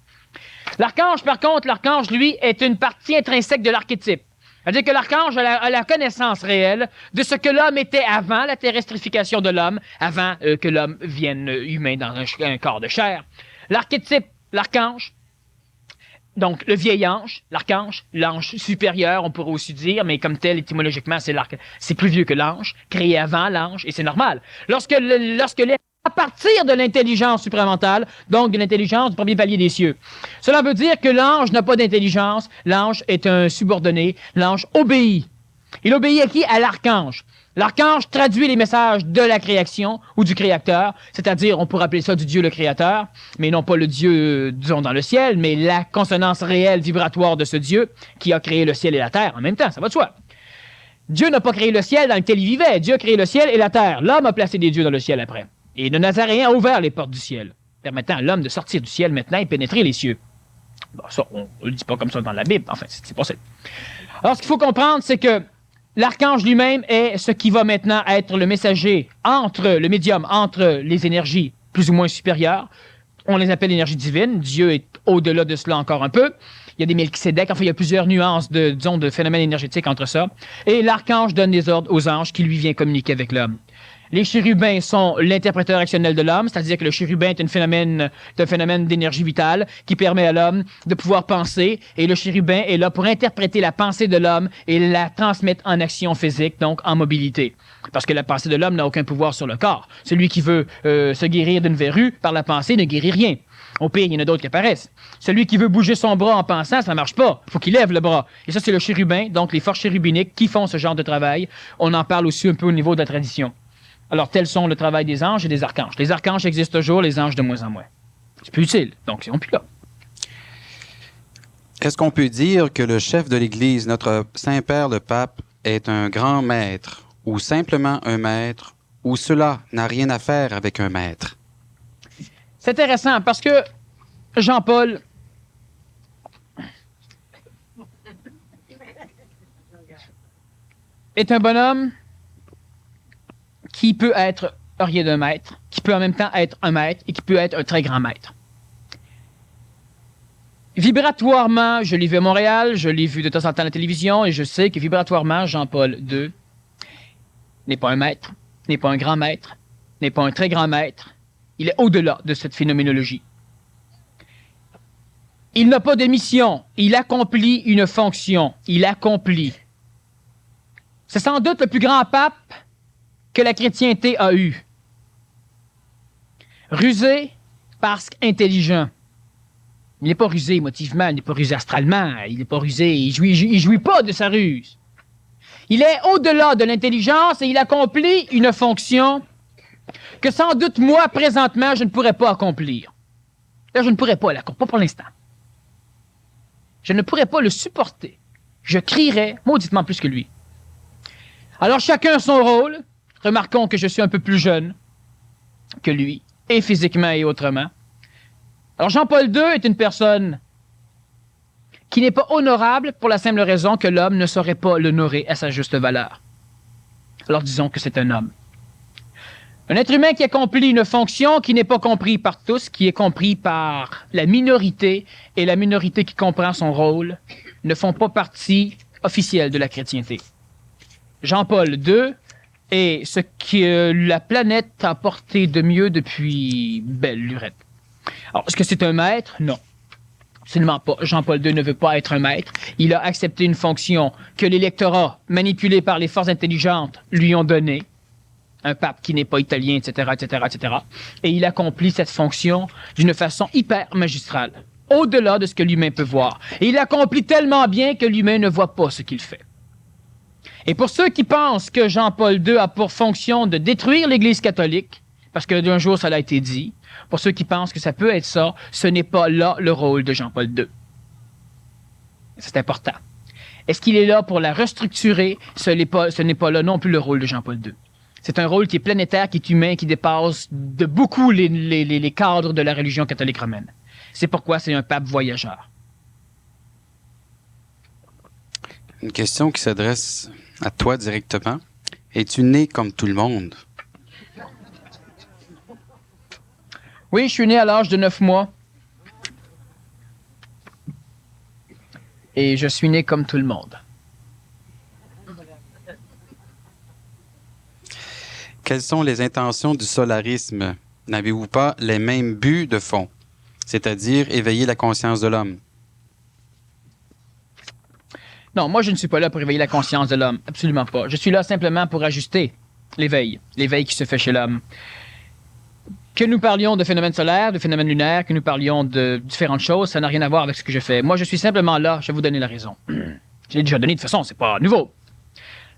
L'archange, par contre, l'archange, lui, est une partie intrinsèque de l'archétype. C'est-à-dire que l'archange a la connaissance réelle de ce que l'homme était avant la terrestrification de l'homme, avant que l'homme vienne humain dans un corps de chair. L'archétype, l'archange, donc le vieil ange, l'archange, l'ange supérieur, on pourrait aussi dire, mais comme tel, étymologiquement, c'est plus vieux que l'ange, créé avant l'ange, et c'est normal. À partir de l'intelligence supramentale, donc de l'intelligence du premier palier des cieux. Cela veut dire que l'ange n'a pas d'intelligence, l'ange est un subordonné, l'ange obéit. Il obéit à qui? À l'archange. L'archange traduit les messages de la création ou du créateur, c'est-à-dire, on pourrait appeler ça du Dieu le créateur, mais non pas le Dieu, disons, dans le ciel, mais la consonance réelle vibratoire de ce Dieu qui a créé le ciel et la terre en même temps, ça va de soi. Dieu n'a pas créé le ciel dans lequel il vivait, Dieu a créé le ciel et la terre. L'homme a placé des dieux dans le ciel après. Et le Nazaréen a ouvert les portes du ciel, permettant à l'homme de sortir du ciel maintenant et pénétrer les cieux. Bon, ça, on ne le dit pas comme ça dans la Bible, enfin, c'est pas ça. Alors, ce qu'il faut comprendre, c'est que l'archange lui-même est ce qui va maintenant être le messager le médium entre les énergies plus ou moins supérieures. On les appelle énergies divines. Dieu est au-delà de cela encore un peu. Il y a des Melchisédek, enfin, il y a plusieurs nuances de phénomènes énergétiques entre ça. Et l'archange donne des ordres aux anges qui lui viennent communiquer avec l'homme. Les chérubins sont l'interpréteur actionnel de l'homme, c'est-à-dire que le chérubin est un phénomène d'énergie vitale qui permet à l'homme de pouvoir penser, et le chérubin est là pour interpréter la pensée de l'homme et la transmettre en action physique, donc en mobilité. Parce que la pensée de l'homme n'a aucun pouvoir sur le corps. Celui qui veut se guérir d'une verrue par la pensée ne guérit rien. Au pire, il y en a d'autres qui apparaissent. Celui qui veut bouger son bras en pensant, ça marche pas. Il faut qu'il lève le bras. Et ça, c'est le chérubin, donc les forces chérubiniques qui font ce genre de travail. On en parle aussi un peu au niveau de la tradition. Alors, tels sont le travail des anges et des archanges. Les archanges existent toujours, les anges de moins en moins. C'est plus utile, donc ils sont plus là. Est-ce qu'on peut dire que le chef de l'Église, notre Saint-Père le Pape, est un grand maître, ou simplement un maître, ou cela n'a rien à faire avec un maître? C'est intéressant parce que Jean-Paul est un bonhomme qui peut être rien d'un maître, qui peut en même temps être un maître et qui peut être un très grand maître. Vibratoirement, je l'ai vu à Montréal, je l'ai vu de temps en temps à la télévision et je sais que vibratoirement, Jean-Paul II n'est pas un maître, n'est pas un grand maître, n'est pas un très grand maître. Il est au-delà de cette phénoménologie. Il n'a pas de mission, il accomplit une fonction, il accomplit. C'est sans doute le plus grand pape que la chrétienté a eu. Rusé parce qu'intelligent. Il n'est pas rusé émotivement, il n'est pas rusé astralement, il n'est pas rusé, il jouit pas de sa ruse. Il est au-delà de l'intelligence et il accomplit une fonction que sans doute moi, présentement, je ne pourrais pas accomplir. Là, je ne pourrais pas l'accomplir, pas pour l'instant. Je ne pourrais pas le supporter. Je crierais mauditement plus que lui. Alors, chacun son rôle. Remarquons que je suis un peu plus jeune que lui, et physiquement et autrement. Alors, Jean-Paul II est une personne qui n'est pas honorable pour la simple raison que l'homme ne saurait pas l'honorer à sa juste valeur. Alors, disons que c'est un homme. Un être humain qui accomplit une fonction qui n'est pas comprise par tous, qui est comprise par la minorité, et la minorité qui comprend son rôle ne font pas partie officielle de la chrétienté. Jean-Paul II est ce que la planète a porté de mieux depuis belle lurette. Alors, est-ce que c'est un maître? Non. Absolument pas. Jean-Paul II ne veut pas être un maître. Il a accepté une fonction que l'électorat, manipulé par les forces intelligentes, lui ont donnée. Un pape qui n'est pas italien, etc., etc., etc. Et il accomplit cette fonction d'une façon hyper magistrale. au-delà de ce que l'humain peut voir. Et il accomplit tellement bien que l'humain ne voit pas ce qu'il fait. Et pour ceux qui pensent que Jean-Paul II a pour fonction de détruire l'Église catholique, parce que d'un jour ça l'a été dit, pour ceux qui pensent que ça peut être ça, ce n'est pas là le rôle de Jean-Paul II. C'est important. Est-ce qu'il est là pour la restructurer? Ce n'est pas là non plus le rôle de Jean-Paul II. C'est un rôle qui est planétaire, qui est humain, qui dépasse de beaucoup les cadres de la religion catholique romaine. C'est pourquoi c'est un pape voyageur. Une question qui s'adresse à toi directement. Es-tu né comme tout le monde? Oui, je suis né à l'âge de 9 mois. Et je suis né comme tout le monde. Quelles sont les intentions du solarisme? N'avez-vous pas les mêmes buts de fond, c'est-à-dire éveiller la conscience de l'homme? Non, moi je ne suis pas là pour éveiller la conscience de l'homme, absolument pas. Je suis là simplement pour ajuster l'éveil qui se fait chez l'homme. Que nous parlions de phénomènes solaires, de phénomènes lunaires, que nous parlions de différentes choses, ça n'a rien à voir avec ce que je fais. Moi je suis simplement là, je vais vous donner la raison. Je l'ai déjà donné de toute façon, c'est pas nouveau.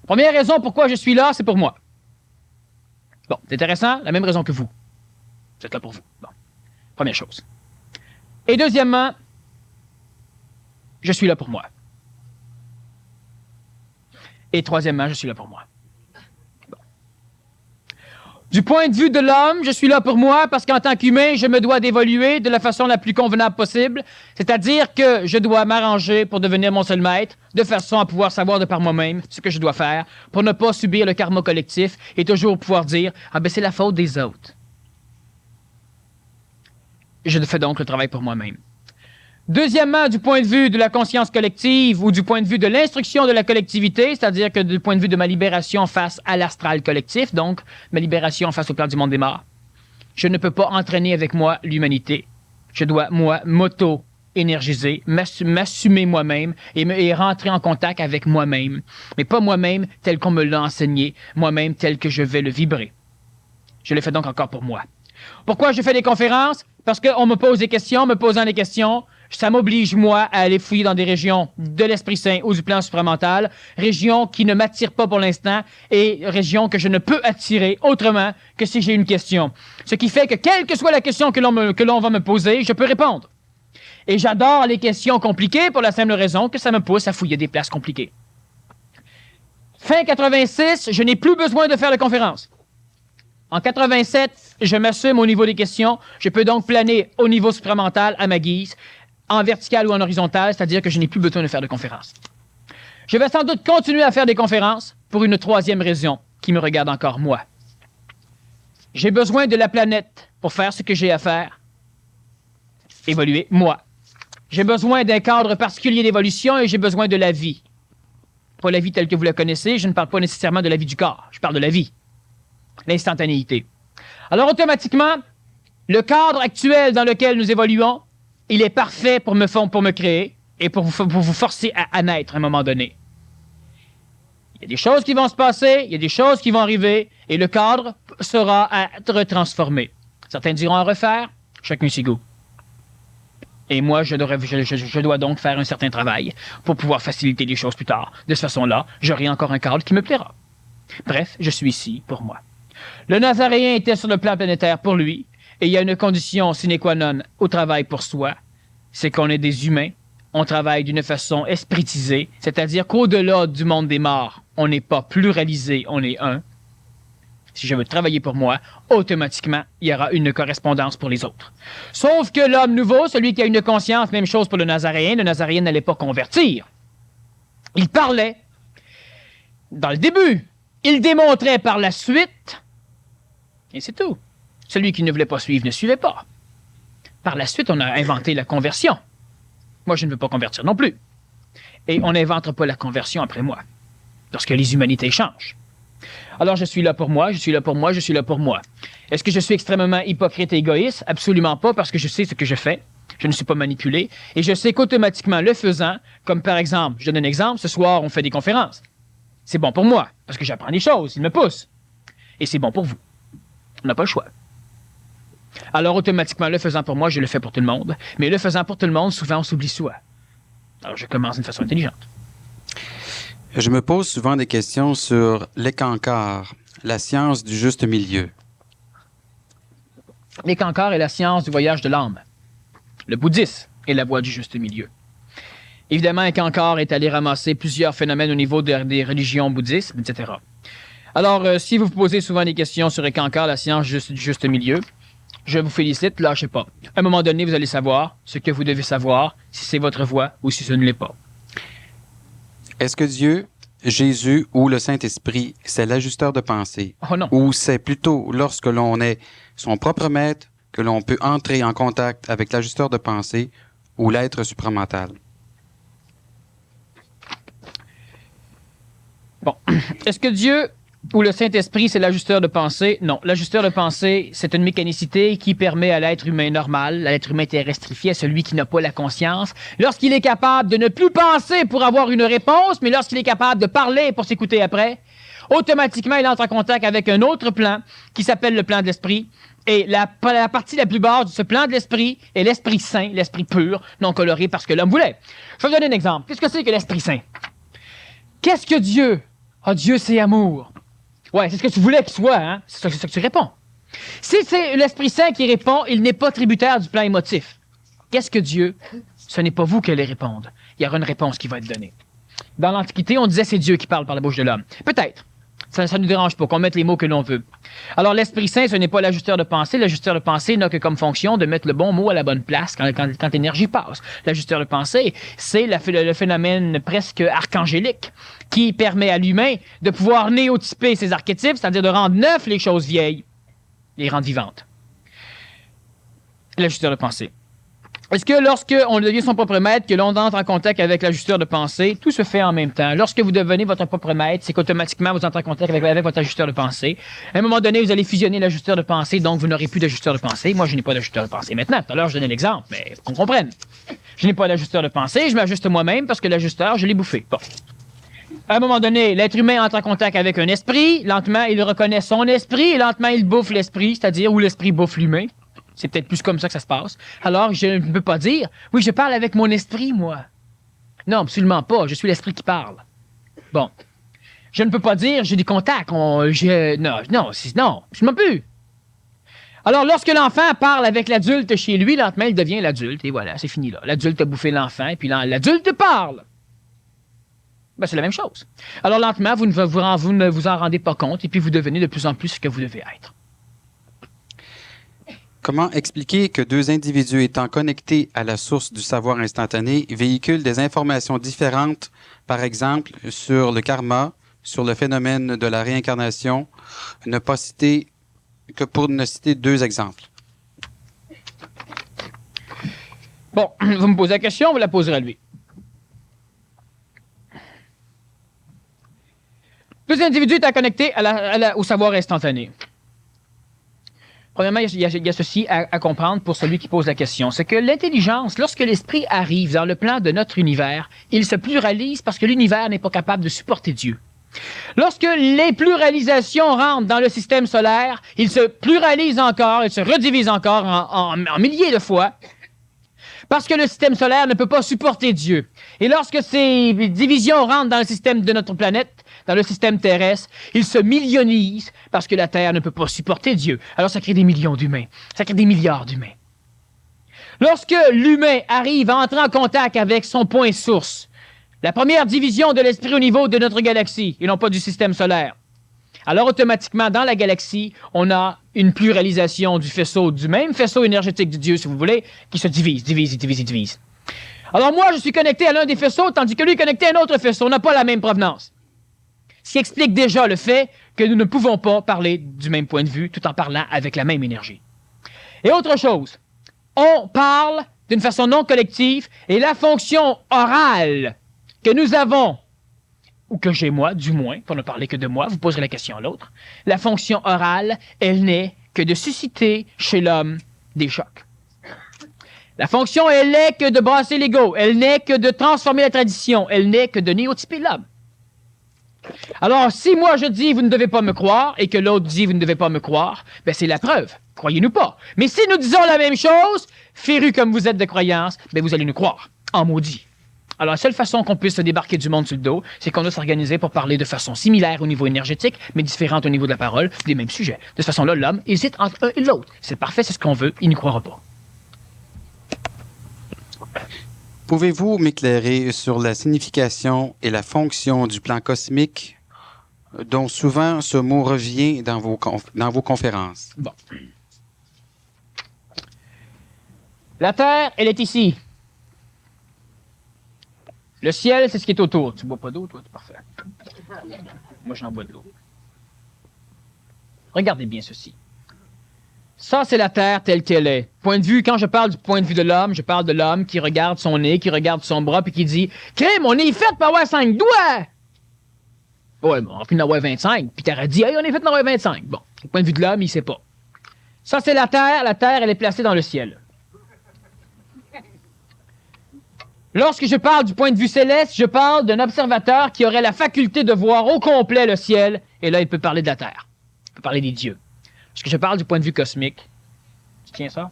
Première raison pourquoi je suis là, c'est pour moi. Bon, c'est intéressant, la même raison que vous. Vous êtes là pour vous. Bon, première chose. Et deuxièmement, je suis là pour moi. Et troisièmement, je suis là pour moi. Bon. Du point de vue de l'homme, je suis là pour moi parce qu'en tant qu'humain, je me dois d'évoluer de la façon la plus convenable possible. C'est-à-dire que je dois m'arranger pour devenir mon seul maître, de façon à pouvoir savoir de par moi-même ce que je dois faire, pour ne pas subir le karma collectif et toujours pouvoir dire « Ah ben c'est la faute des autres ». Je fais donc le travail pour moi-même. Deuxièmement, du point de vue de la conscience collective ou du point de vue de l'instruction de la collectivité, c'est-à-dire que du point de vue de ma libération face à l'astral collectif, donc ma libération face au plan du monde des morts, je ne peux pas entraîner avec moi l'humanité. Je dois, moi, m'auto-énergiser, m'assumer moi-même et rentrer en contact avec moi-même. Mais pas moi-même tel qu'on me l'a enseigné, moi-même tel que je vais le vibrer. Je le fais donc encore pour moi. Pourquoi je fais des conférences? Parce qu'on me pose des questions, me posant des questions, ça m'oblige, moi, à aller fouiller dans des régions de l'Esprit Saint ou du plan supramental, régions qui ne m'attirent pas pour l'instant et régions que je ne peux attirer autrement que si j'ai une question. Ce qui fait que, quelle que soit la question que l'on va me poser, je peux répondre. Et j'adore les questions compliquées pour la simple raison que ça me pousse à fouiller des places compliquées. Fin 86, je n'ai plus besoin de faire de conférences. En 87, je m'assume au niveau des questions. Je peux donc planer au niveau supramental à ma guise, en vertical ou en horizontal, c'est-à-dire que je n'ai plus besoin de faire de conférences. Je vais sans doute continuer à faire des conférences pour une troisième raison qui me regarde encore moi. J'ai besoin de la planète pour faire ce que j'ai à faire. Évoluer, moi. J'ai besoin d'un cadre particulier d'évolution et j'ai besoin de la vie. Pas la vie telle que vous la connaissez, je ne parle pas nécessairement de la vie du corps, je parle de la vie. L'instantanéité. Alors automatiquement, le cadre actuel dans lequel nous évoluons, il est parfait pour me créer et pour vous forcer à naître à un moment donné. Il y a des choses qui vont se passer, il y a des choses qui vont arriver et le cadre sera à être transformé. Certains diront à refaire, chacun ses goûts. Et moi, je dois donc faire un certain travail pour pouvoir faciliter les choses plus tard. De cette façon-là, j'aurai encore un cadre qui me plaira. Bref, je suis ici pour moi. Le Nazaréen était sur le plan planétaire pour lui, et il y a une condition sine qua non au travail pour soi, c'est qu'on est des humains, on travaille d'une façon espiritisée, c'est-à-dire qu'au-delà du monde des morts, on n'est pas pluralisé, on est un. Si je veux travailler pour moi, automatiquement, il y aura une correspondance pour les autres. Sauf que l'homme nouveau, celui qui a une conscience, même chose pour le Nazaréen n'allait pas convertir. Il parlait dans le début. Il démontrait par la suite, et c'est tout. Celui qui ne voulait pas suivre ne suivait pas. Par la suite, on a inventé la conversion. Moi, je ne veux pas convertir non plus. Et on n'invente pas la conversion après moi, lorsque les humanités changent. Alors, je suis là pour moi, je suis là pour moi, je suis là pour moi. Est-ce que je suis extrêmement hypocrite et égoïste? Absolument pas, parce que je sais ce que je fais. Je ne suis pas manipulé. Et je sais qu'automatiquement, le faisant, comme par exemple, je donne un exemple, ce soir, on fait des conférences. C'est bon pour moi, parce que j'apprends des choses, il me pousse. Et c'est bon pour vous. On n'a pas le choix. Alors, automatiquement, le faisant pour moi, je le fais pour tout le monde. Mais le faisant pour tout le monde, souvent, on s'oublie soi. Alors, je commence d'une façon intelligente. Je me pose souvent des questions sur l'Ekankar, la science du juste milieu. L'Ekankar est la science du voyage de l'âme. Le bouddhisme est la voie du juste milieu. Évidemment, Ekankar est allé ramasser plusieurs phénomènes au niveau des religions bouddhistes, etc. Alors, si vous vous posez souvent des questions sur Ekankar, la science du juste milieu, je vous félicite, lâchez pas. À un moment donné, vous allez savoir ce que vous devez savoir, si c'est votre voie ou si ce ne l'est pas. Est-ce que Dieu, Jésus ou le Saint-Esprit, c'est l'ajusteur de pensée? Oh non. Ou c'est plutôt lorsque l'on est son propre maître que l'on peut entrer en contact avec l'ajusteur de pensée ou l'être supramental? Bon. Est-ce que Dieu ou le Saint-Esprit, c'est l'ajusteur de pensée? Non. L'ajusteur de pensée, c'est une mécanicité qui permet à l'être humain normal, à l'être humain terrestrifié, à celui qui n'a pas la conscience, lorsqu'il est capable de ne plus penser pour avoir une réponse, mais lorsqu'il est capable de parler pour s'écouter après, automatiquement, il entre en contact avec un autre plan qui s'appelle le plan de l'esprit. Et la partie la plus basse de ce plan de l'esprit est l'esprit saint, l'esprit pur, non coloré parce que l'homme voulait. Je vais vous donner un exemple. Qu'est-ce que c'est que l'esprit saint? Qu'est-ce que Dieu? Ah, Dieu, c'est amour. Ouais, c'est ce que tu voulais qu'il soit, hein? C'est ce que tu réponds. Si c'est l'Esprit Saint qui répond, il n'est pas tributaire du plan émotif. Qu'est-ce que Dieu? Ce n'est pas vous qui allez répondre. Il y aura une réponse qui va être donnée. Dans l'Antiquité, on disait c'est Dieu qui parle par la bouche de l'homme. Peut-être. Ça ne nous dérange pas qu'on mette les mots que l'on veut. Alors, l'Esprit Saint, ce n'est pas l'ajusteur de pensée. L'ajusteur de pensée n'a que comme fonction de mettre le bon mot à la bonne place quand l'énergie passe. L'ajusteur de pensée, c'est le phénomène presque archangélique qui permet à l'humain de pouvoir néotyper ses archétypes, c'est-à-dire de rendre neufs les choses vieilles, les rendre vivantes. L'ajusteur de pensée. Est-ce que lorsqu'on devient son propre maître, que l'on entre en contact avec l'ajusteur de pensée, tout se fait en même temps. Lorsque vous devenez votre propre maître, c'est qu'automatiquement, vous entrez en contact avec votre ajusteur de pensée. À un moment donné, vous allez fusionner l'ajusteur de pensée, donc vous n'aurez plus d'ajusteur de pensée. Moi, je n'ai pas d'ajusteur de pensée maintenant. Tout à l'heure, je donnais l'exemple, mais qu'on comprenne. Je n'ai pas d'ajusteur de pensée, je m'ajuste moi-même parce que l'ajusteur, je l'ai bouffé. Bon. À un moment donné, l'être humain entre en contact avec un esprit. Lentement, il reconnaît son esprit et lentement, il bouffe l'esprit, c'est-à-dire où l'esprit bouffe l'humain. C'est peut-être plus comme ça que ça se passe. Alors, je ne peux pas dire, oui, je parle avec mon esprit, moi. Non, absolument pas. Je suis l'esprit qui parle. Bon. Je ne peux pas dire, j'ai des contacts. Non, absolument plus. Alors, lorsque l'enfant parle avec l'adulte chez lui, lentement, il devient l'adulte. Et voilà, c'est fini là. L'adulte a bouffé l'enfant, et puis l'adulte parle. Ben, c'est la même chose. Alors, lentement, vous ne vous en rendez pas compte, et puis vous devenez de plus en plus ce que vous devez être. Comment expliquer que deux individus étant connectés à la source du savoir instantané véhiculent des informations différentes, par exemple, sur le karma, sur le phénomène de la réincarnation, pour ne citer deux exemples? Bon, vous me posez la question, vous la poserez à lui. Deux individus étant connectés au savoir instantané. Premièrement, il y a ceci à comprendre pour celui qui pose la question. C'est que l'intelligence, lorsque l'esprit arrive dans le plan de notre univers, il se pluralise parce que l'univers n'est pas capable de supporter Dieu. Lorsque les pluralisations rentrent dans le système solaire, il se pluralise encore, il se redivise encore en milliers de fois parce que le système solaire ne peut pas supporter Dieu. Et lorsque ces divisions rentrent dans le système de notre planète, dans le système terrestre, il se millionise parce que la Terre ne peut pas supporter Dieu. Alors ça crée des millions d'humains, ça crée des milliards d'humains. Lorsque l'humain arrive à entrer en contact avec son point source, la première division de l'esprit au niveau de notre galaxie, et non pas du système solaire, alors automatiquement, dans la galaxie, on a une pluralisation du même faisceau énergétique de Dieu, si vous voulez, qui se divise. Alors moi, je suis connecté à l'un des faisceaux, tandis que lui est connecté à un autre faisceau. On n'a pas la même provenance. Ce qui explique déjà le fait que nous ne pouvons pas parler du même point de vue tout en parlant avec la même énergie. Et autre chose, on parle d'une façon non collective et la fonction orale que nous avons, ou que j'ai moi, du moins, pour ne parler que de moi, vous poserez la question à l'autre, la fonction orale, elle n'est que de susciter chez l'homme des chocs. La fonction, elle n'est que de brasser l'ego, elle n'est que de transformer la tradition, elle n'est que de néotyper l'homme. Alors, si moi je dis vous ne devez pas me croire et que l'autre dit vous ne devez pas me croire, ben c'est la preuve. Croyez-nous pas. Mais si nous disons la même chose, férus comme vous êtes de croyance, ben vous allez nous croire. En maudit. Alors, la seule façon qu'on puisse se débarquer du monde sur le dos, c'est qu'on doit s'organiser pour parler de façon similaire au niveau énergétique, mais différente au niveau de la parole, des mêmes sujets. De cette façon-là, l'homme hésite entre un et l'autre. C'est parfait, c'est ce qu'on veut, il n'y croira pas. Pouvez-vous m'éclairer sur la signification et la fonction du plan cosmique dont souvent ce mot revient dans vos conférences? Bon. La Terre, elle est ici. Le ciel, c'est ce qui est autour. Tu bois pas d'eau, toi? C'est parfait. Moi, j'en bois de l'eau. Regardez bien ceci. Ça, c'est la Terre telle qu'elle est. Point de vue, quand je parle du point de vue de l'homme, je parle de l'homme qui regarde son nez, qui regarde son bras, puis qui dit « Crème, on est fait pour avoir 5 doigts! » Ouais, bon, on finit d'avoir 25, puis t'aurais dit « Hey, on est fait pour avoir 25. » Bon, au point de vue de l'homme, il sait pas. Ça, c'est la Terre, elle est placée dans le ciel. Lorsque je parle du point de vue céleste, je parle d'un observateur qui aurait la faculté de voir au complet le ciel, et là, il peut parler de la Terre. Il peut parler des dieux. Lorsque je parle du point de vue cosmique, tu tiens ça?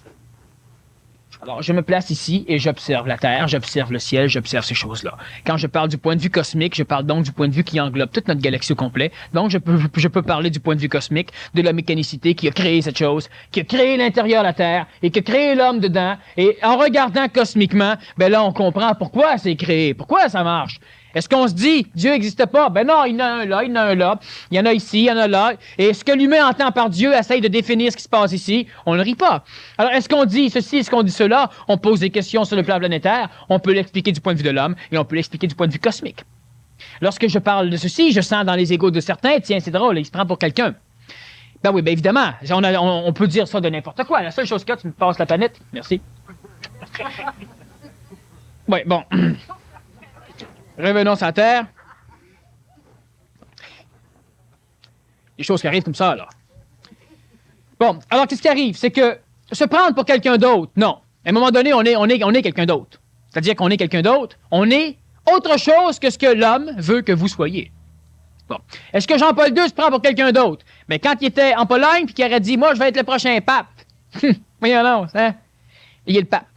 Alors, je me place ici et j'observe la Terre, j'observe le ciel, j'observe ces choses-là. Quand je parle du point de vue cosmique, je parle donc du point de vue qui englobe toute notre galaxie au complet. Donc, je peux parler du point de vue cosmique, de la mécanicité qui a créé cette chose, qui a créé l'intérieur de la Terre et qui a créé l'homme dedans. Et en regardant cosmiquement, ben là, on comprend pourquoi c'est créé, pourquoi ça marche. Est-ce qu'on se dit, Dieu n'existe pas? Ben non, il y en a un là, il y en a un là, il y en a ici, il y en a là. Et ce que l'humain entend par Dieu essaye de définir ce qui se passe ici, on ne rit pas. Alors, est-ce qu'on dit ceci, est-ce qu'on dit cela? On pose des questions sur le plan planétaire, on peut l'expliquer du point de vue de l'homme et on peut l'expliquer du point de vue cosmique. Lorsque je parle de ceci, je sens dans les égos de certains, tiens, c'est drôle, il se prend pour quelqu'un. Ben oui, ben évidemment, on peut dire ça de n'importe quoi. La seule chose que tu me passes la planète, merci. Oui, bon. Revenons sur la Terre. Des choses qui arrivent comme ça, là. Bon, alors qu'est-ce qui arrive? C'est que se prendre pour quelqu'un d'autre, non. À un moment donné, on est quelqu'un d'autre. C'est-à-dire qu'on est quelqu'un d'autre. On est autre chose que ce que l'homme veut que vous soyez. Bon. Est-ce que Jean-Paul II se prend pour quelqu'un d'autre? Mais quand il était en Pologne, puis qu'il aurait dit, moi, je vais être le prochain pape. Voyons non, hein? Il est le pape.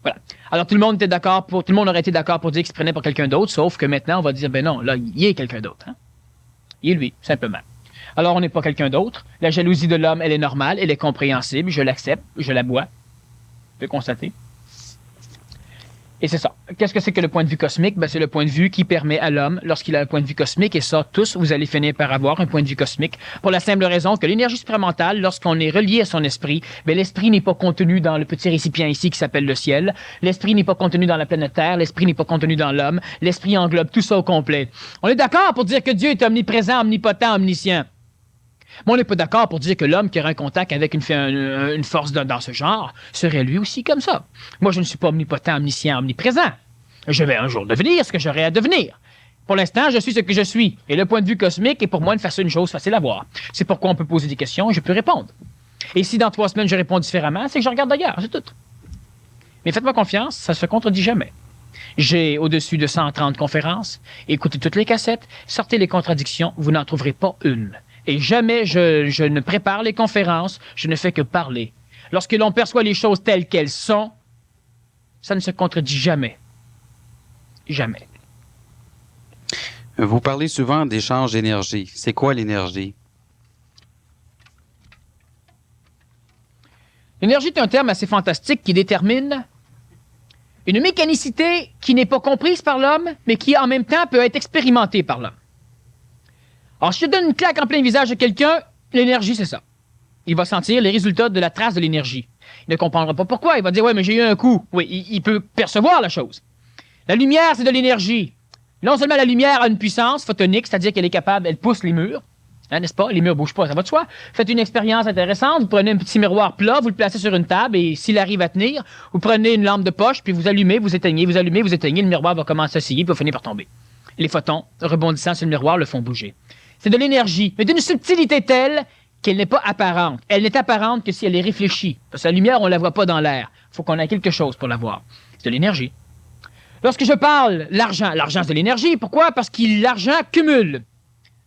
Voilà. Alors, tout le monde aurait été d'accord pour dire qu'il se prenait pour quelqu'un d'autre, sauf que maintenant, on va dire, ben non, là, il est quelqu'un d'autre. Hein? Il est lui, simplement. Alors, on n'est pas quelqu'un d'autre. La jalousie de l'homme, elle est normale, elle est compréhensible, je l'accepte, je la bois. Je peux constater. Et c'est ça. Qu'est-ce que c'est que le point de vue cosmique? Ben, c'est le point de vue qui permet à l'homme, lorsqu'il a un point de vue cosmique, et ça, tous, vous allez finir par avoir un point de vue cosmique, pour la simple raison que l'énergie supramentale, lorsqu'on est relié à son esprit, ben, l'esprit n'est pas contenu dans le petit récipient ici qui s'appelle le ciel, l'esprit n'est pas contenu dans la planète Terre, l'esprit n'est pas contenu dans l'homme, l'esprit englobe tout ça au complet. On est d'accord pour dire que Dieu est omniprésent, omnipotent, omniscient. Mais on n'est pas d'accord pour dire que l'homme qui aurait un contact avec une force dans ce genre serait lui aussi comme ça. Moi, je ne suis pas omnipotent, omniscient, omniprésent. Je vais un jour devenir ce que j'aurai à devenir. Pour l'instant, je suis ce que je suis. Et le point de vue cosmique est pour moi une chose facile à voir. C'est pourquoi on peut poser des questions et je peux répondre. Et si dans 3 semaines je réponds différemment, c'est que je regarde ailleurs, c'est tout. Mais faites-moi confiance, ça ne se contredit jamais. J'ai au-dessus de 130 conférences. Écoutez toutes les cassettes, sortez les contradictions, vous n'en trouverez pas une. Et jamais je ne prépare les conférences, je ne fais que parler. Lorsque l'on perçoit les choses telles qu'elles sont, ça ne se contredit jamais. Jamais. Vous parlez souvent d'échange d'énergie. C'est quoi l'énergie? L'énergie est un terme assez fantastique qui détermine une mécanicité qui n'est pas comprise par l'homme, mais qui en même temps peut être expérimentée par l'homme. Alors, si je donne une claque en plein visage à quelqu'un, l'énergie, c'est ça. Il va sentir les résultats de la trace de l'énergie. Il ne comprendra pas pourquoi. Il va dire, ouais, mais j'ai eu un coup. Oui, il peut percevoir la chose. La lumière, c'est de l'énergie. Non seulement la lumière a une puissance photonique, c'est-à-dire qu'elle est capable, elle pousse les murs, hein, n'est-ce pas? Les murs ne bougent pas, ça va de soi. Faites une expérience intéressante, vous prenez un petit miroir plat, vous le placez sur une table, et s'il arrive à tenir, vous prenez une lampe de poche, puis vous allumez, vous éteignez, le miroir va commencer à osciller, puis va finir par tomber. Les photons, rebondissant sur le miroir, le font bouger. C'est de l'énergie, mais d'une subtilité telle qu'elle n'est pas apparente. Elle n'est apparente que si elle est réfléchie. Parce que la lumière, on ne la voit pas dans l'air. Il faut qu'on ait quelque chose pour la voir. C'est de l'énergie. Lorsque je parle l'argent c'est de l'énergie. Pourquoi? Parce que l'argent cumule.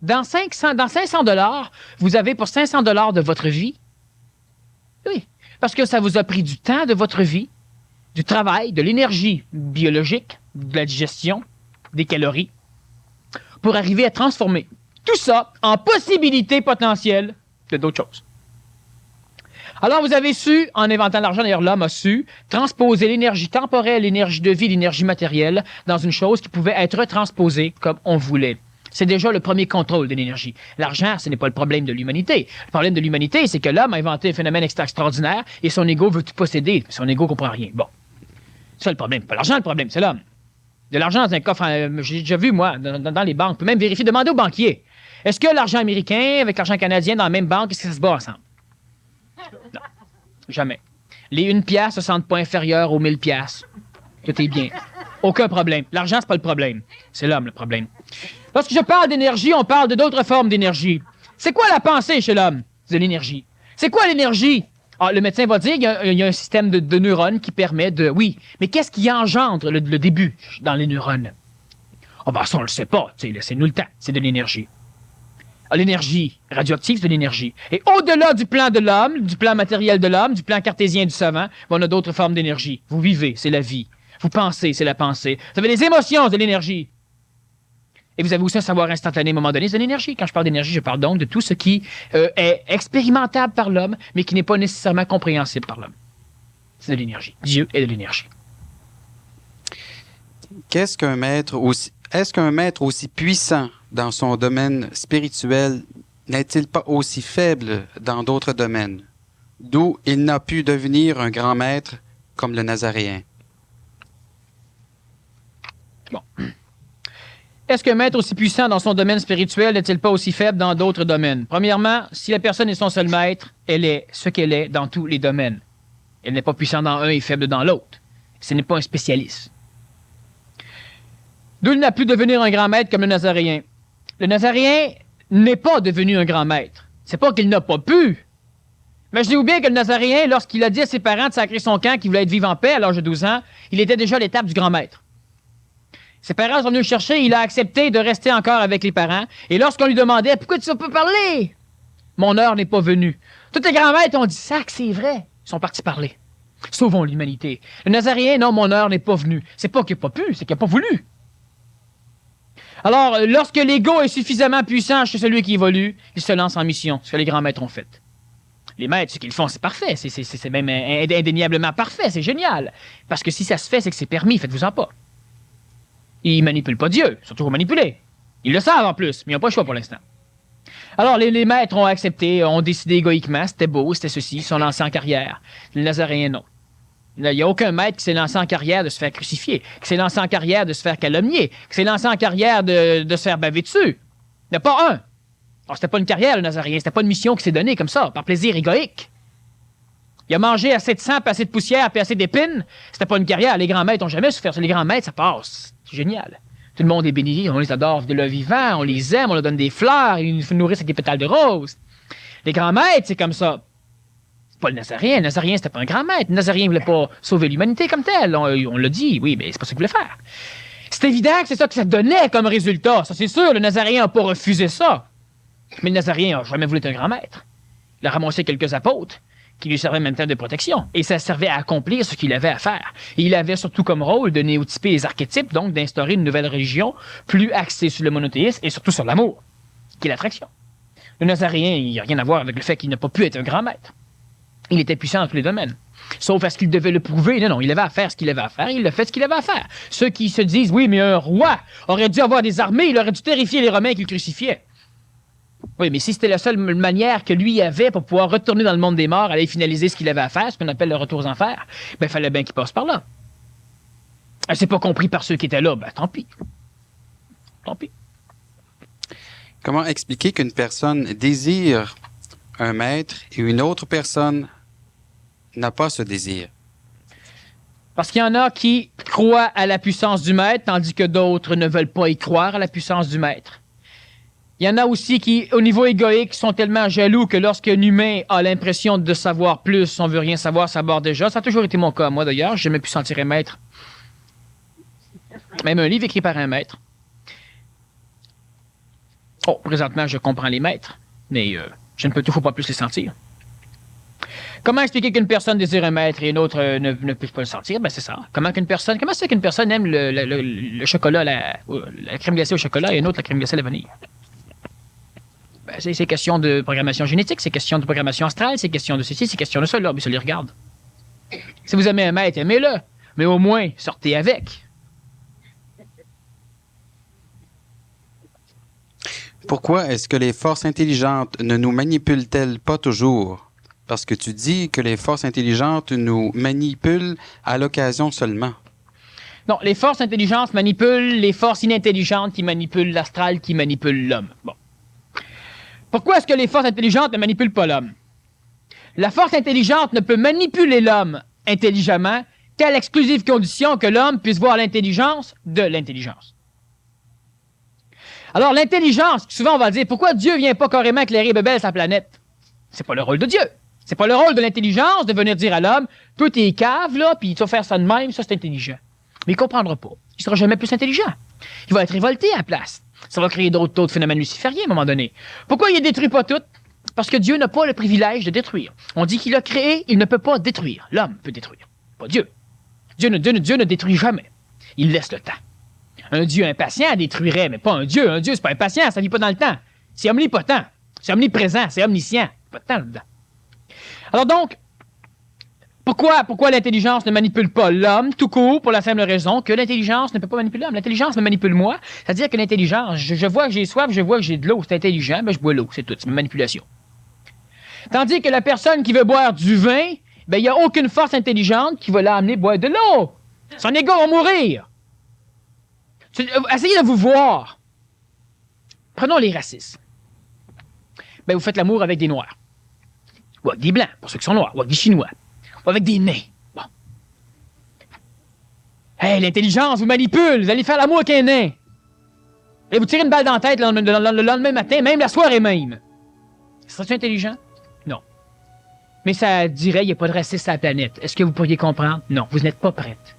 Dans 500 $, vous avez pour 500 $ de votre vie. Oui, parce que ça vous a pris du temps de votre vie, du travail, de l'énergie biologique, de la digestion, des calories, pour arriver à transformer tout ça en possibilités potentielles de d'autres choses. Alors, vous avez su, en inventant l'argent, d'ailleurs, l'homme a su transposer l'énergie temporelle, l'énergie de vie, l'énergie matérielle dans une chose qui pouvait être transposée comme on voulait. C'est déjà le premier contrôle de l'énergie. L'argent, ce n'est pas le problème de l'humanité. Le problème de l'humanité, c'est que l'homme a inventé un phénomène extraordinaire et son ego veut tout posséder. Son ego ne comprend rien. Bon. C'est le problème. Pas l'argent, le problème, c'est l'homme. De l'argent dans un coffre, j'ai déjà vu, moi, dans les banques. On peut même vérifier, demander aux banquiers. Est-ce que l'argent américain avec l'argent canadien dans la même banque, est-ce que ça se bat ensemble? Non. Jamais. Les 1 piastre se sentent pas inférieurs aux 1000 piastres. Tout est bien. Aucun problème. L'argent, c'est pas le problème. C'est l'homme, le problème. Lorsque je parle d'énergie, on parle de d'autres formes d'énergie. C'est quoi la pensée chez l'homme? De l'énergie. C'est quoi l'énergie? Ah, le médecin va dire qu'il y a un système de neurones qui permet de... Oui, mais qu'est-ce qui engendre le début dans les neurones? Ah ben ça, on le sait pas. Laissez-nous le temps. C'est de l'énergie. L'énergie radioactive, c'est de l'énergie. Et au-delà du plan de l'homme, du plan matériel de l'homme, du plan cartésien du savant, on a d'autres formes d'énergie. Vous vivez, c'est la vie. Vous pensez, c'est la pensée. Vous avez des émotions, c'est de l'énergie. Et vous avez aussi un savoir instantané à un moment donné, c'est de l'énergie. Quand je parle d'énergie, je parle donc de tout ce qui est expérimentable par l'homme, mais qui n'est pas nécessairement compréhensible par l'homme. C'est de l'énergie. Dieu est de l'énergie. Est-ce qu'un maître aussi puissant dans son domaine spirituel n'est-il pas aussi faible dans d'autres domaines, d'où il n'a pu devenir un grand maître comme le Nazaréen? Bon. Est-ce qu'un maître aussi puissant dans son domaine spirituel n'est-il pas aussi faible dans d'autres domaines? Premièrement, si la personne est son seul maître, elle est ce qu'elle est dans tous les domaines. Elle n'est pas puissante dans un et faible dans l'autre. Ce n'est pas un spécialiste. D'où il n'a pu devenir un grand maître comme le Nazaréen. Le Nazaréen n'est pas devenu un grand maître. C'est pas qu'il n'a pas pu. Imaginez-vous bien que le Nazaréen, lorsqu'il a dit à ses parents de sacrer son camp, qu'il voulait être vivre en paix à l'âge de 12 ans, il était déjà à l'étape du grand maître. Ses parents sont venus le chercher, il a accepté de rester encore avec les parents. Et lorsqu'on lui demandait « Pourquoi tu ne peux pas parler? » Mon heure n'est pas venue. Tous les grands maîtres ont dit « Sac, c'est vrai. » Ils sont partis parler. Sauvons l'humanité. Le Nazaréen, non, mon heure n'est pas venue. C'est pas qu'il n'a pas pu, c'est qu'il n'a pas voulu. Alors, lorsque l'ego est suffisamment puissant chez celui qui évolue, il se lance en mission, ce que les grands maîtres ont fait. Les maîtres, ce qu'ils font, c'est parfait. C'est même indéniablement parfait. C'est génial. Parce que si ça se fait, c'est que c'est permis. Faites-vous-en pas. Ils manipulent pas Dieu. Ils sont toujours manipulés. Ils le savent en plus, mais ils n'ont pas le choix pour l'instant. Alors, les maîtres ont accepté, ont décidé égoïquement, c'était beau, c'était ceci, ils sont lancés en carrière. Les Nazaréens, non. Il n'y a aucun maître qui s'est lancé en carrière de se faire crucifier, qui s'est lancé en carrière de se faire calomnier, qui s'est lancé en carrière de se faire baver dessus. Il n'y en a pas un. Alors, c'était pas une carrière, le Nazaréen, c'était pas une mission qui s'est donnée comme ça, par plaisir égoïque. Il a mangé assez de sang, puis assez de poussière, puis assez d'épines. C'était pas une carrière. Les grands maîtres n'ont jamais souffert. Les grands maîtres, ça passe. C'est génial. Tout le monde est béni, on les adore de leur vivant, on les aime, on leur donne des fleurs, ils nous nourrissent avec des pétales de rose. Les grands maîtres, c'est comme ça. C'est pas le Nazaréen. Le Nazaréen, c'était pas un grand maître. Le Nazaréen ne voulait pas sauver l'humanité comme tel. On l'a dit, oui, mais c'est pas ça qu'il voulait faire. C'est évident que c'est ça que ça donnait comme résultat. Ça, c'est sûr, le Nazaréen n'a pas refusé ça. Mais le Nazaréen n'a jamais voulu être un grand maître. Il a ramassé quelques apôtres qui lui servaient en même temps de protection. Et ça servait à accomplir ce qu'il avait à faire. Et il avait surtout comme rôle de néotyper les archétypes, donc d'instaurer une nouvelle religion plus axée sur le monothéisme et surtout sur l'amour, qui est l'attraction. Le Nazaréen, il n'y a rien à voir avec le fait qu'il n'a pas pu être un grand maître. Il était puissant dans tous les domaines. Sauf à ce qu'il devait le prouver. Non, il avait à faire ce qu'il avait à faire. Il a fait ce qu'il avait à faire. Ceux qui se disent, oui, mais un roi aurait dû avoir des armées, il aurait dû terrifier les Romains qui le crucifiaient. Oui, mais si c'était la seule manière que lui avait pour pouvoir retourner dans le monde des morts, aller finaliser ce qu'il avait à faire, ce qu'on appelle le retour aux enfers, ben, il fallait bien qu'il passe par là. C'est pas compris par ceux qui étaient là, ben, tant pis. Tant pis. Comment expliquer qu'une personne désire un maître et une autre personne n'a pas ce désir? Parce qu'il y en a qui croient à la puissance du maître, tandis que d'autres ne veulent pas y croire à la puissance du maître. Il y en a aussi qui, au niveau égoïque, sont tellement jaloux que lorsqu'un humain a l'impression de savoir plus, on veut rien savoir, ça bord déjà. Ça a toujours été mon cas, moi d'ailleurs. J'ai jamais pu sentir un maître. Même un livre écrit par un maître. Oh, présentement, je comprends les maîtres, mais je ne peux toutefois pas plus les sentir. Comment expliquer qu'une personne désire un maître et une autre ne peut pas le sentir? Ben, c'est ça. Comment c'est qu'une personne aime le chocolat, la crème glacée au chocolat et une autre la crème glacée à la vanille? Ben, c'est question de programmation génétique, c'est question de programmation astrale, c'est question de ceci, c'est question de cela, mais ça les regarde. Si vous aimez un maître, aimez-le, mais au moins, sortez avec. Pourquoi est-ce que les forces intelligentes ne nous manipulent-elles pas toujours? Parce que tu dis que les forces intelligentes nous manipulent à l'occasion seulement. Non, les forces intelligentes manipulent les forces inintelligentes qui manipulent l'astral, qui manipulent l'homme. Bon. Pourquoi est-ce que les forces intelligentes ne manipulent pas l'homme? La force intelligente ne peut manipuler l'homme intelligemment qu'à l'exclusive condition que l'homme puisse voir l'intelligence de l'intelligence. Alors, l'intelligence, souvent on va dire, pourquoi Dieu vient pas carrément éclairer Bébel sa planète? C'est pas le rôle de Dieu. C'est pas le rôle de l'intelligence de venir dire à l'homme, toi t'es cave, là, puis tu vas faire ça de même, ça c'est intelligent. Mais il comprendra pas. Il sera jamais plus intelligent. Il va être révolté à la place. Ça va créer d'autres phénomènes lucifériens à un moment donné. Pourquoi il ne détruit pas tout? Parce que Dieu n'a pas le privilège de détruire. On dit qu'il a créé, il ne peut pas détruire. L'homme peut détruire, pas Dieu. Dieu ne détruit jamais. Il laisse le temps. Un Dieu impatient détruirait, mais pas un Dieu. Un Dieu, c'est pas impatient, ça ne vit pas dans le temps. C'est omnipotent, c'est omniprésent, c'est omniscient. Pas de temps là-dedans. Alors donc, pourquoi l'intelligence ne manipule pas l'homme, tout court, pour la simple raison que l'intelligence ne peut pas manipuler l'homme. L'intelligence me manipule moi, c'est-à-dire que l'intelligence, je vois que j'ai soif, je vois que j'ai de l'eau, c'est intelligent, ben je bois l'eau, c'est tout, c'est ma manipulation. Tandis que la personne qui veut boire du vin, ben il n'y a aucune force intelligente qui va l'amener boire de l'eau. Son ego va mourir. Essayez de vous voir. Prenons les racistes. Ben, vous faites l'amour avec des Noirs. Ou avec des Blancs, pour ceux qui sont Noirs. Ou avec des Chinois. Ou avec des Nains. Bon. Hey, l'intelligence vous manipule. Vous allez faire l'amour avec un nain. Et vous tirez une balle dans la tête le lendemain matin, même la soirée même. Serait-tu intelligent? Non. Mais ça dirait qu'il n'y a pas de racisme à la planète. Est-ce que vous pourriez comprendre? Non, vous n'êtes pas prête.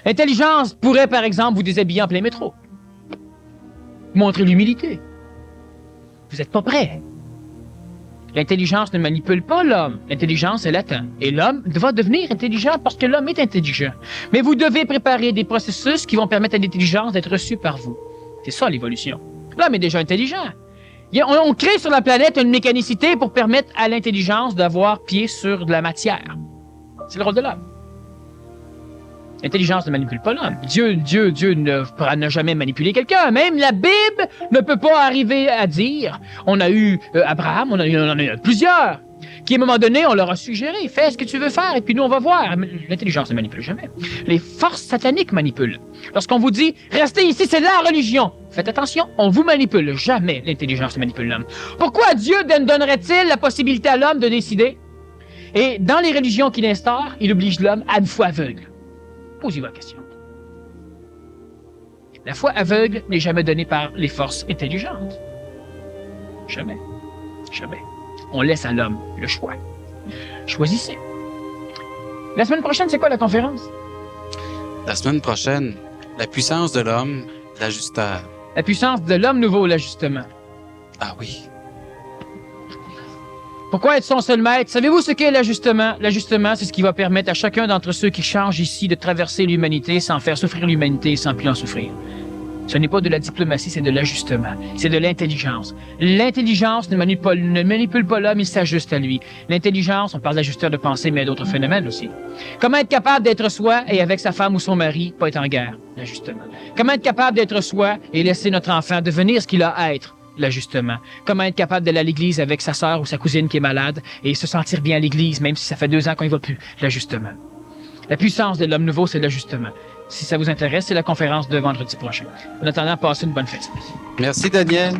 L'intelligence pourrait, par exemple, vous déshabiller en plein métro. Montrer l'humilité. Vous n'êtes pas prêt. L'intelligence ne manipule pas l'homme. L'intelligence, elle attend. Et l'homme va devenir intelligent parce que l'homme est intelligent. Mais vous devez préparer des processus qui vont permettre à l'intelligence d'être reçue par vous. C'est ça, l'évolution. L'homme est déjà intelligent. On crée sur la planète une mécanicité pour permettre à l'intelligence d'avoir pied sur de la matière. C'est le rôle de l'homme. L'intelligence ne manipule pas l'homme. Dieu n'a jamais manipulé quelqu'un. Même la Bible ne peut pas arriver à dire. On a eu Abraham, on en a eu plusieurs, qui à un moment donné, on leur a suggéré, fais ce que tu veux faire, et puis nous, on va voir. L'intelligence ne manipule jamais. Les forces sataniques manipulent. Lorsqu'on vous dit, restez ici, c'est la religion. Faites attention, on vous manipule. Jamais l'intelligence ne manipule l'homme. Pourquoi Dieu donnerait-il la possibilité à l'homme de décider? Et dans les religions qu'il instaure, il oblige l'homme à une foi aveugle. Posez-vous la question. La foi aveugle n'est jamais donnée par les forces intelligentes. Jamais. Jamais. On laisse à l'homme le choix. Choisissez. La semaine prochaine, c'est quoi la conférence? La semaine prochaine, la puissance de l'homme, l'ajusteur. La puissance de l'homme nouveau, l'ajustement. Ah oui. Pourquoi être son seul maître? Savez-vous ce qu'est l'ajustement? L'ajustement, c'est ce qui va permettre à chacun d'entre ceux qui changent ici de traverser l'humanité sans faire souffrir l'humanité, sans plus en souffrir. Ce n'est pas de la diplomatie, c'est de l'ajustement. C'est de l'intelligence. L'intelligence ne manipule pas l'homme, il s'ajuste à lui. L'intelligence, on parle d'ajusteur de pensée, mais il y a d'autres phénomènes aussi. Comment être capable d'être soi et avec sa femme ou son mari, pas être en guerre? L'ajustement. Comment être capable d'être soi et laisser notre enfant devenir ce qu'il a à être? L'ajustement. Comment être capable d'aller à l'église avec sa sœur ou sa cousine qui est malade et se sentir bien à l'église, même si ça fait 2 ans qu'on y va plus. L'ajustement. La puissance de l'homme nouveau, c'est l'ajustement. Si ça vous intéresse, c'est la conférence de vendredi prochain. En attendant, passez une bonne fête. Merci, Daniel.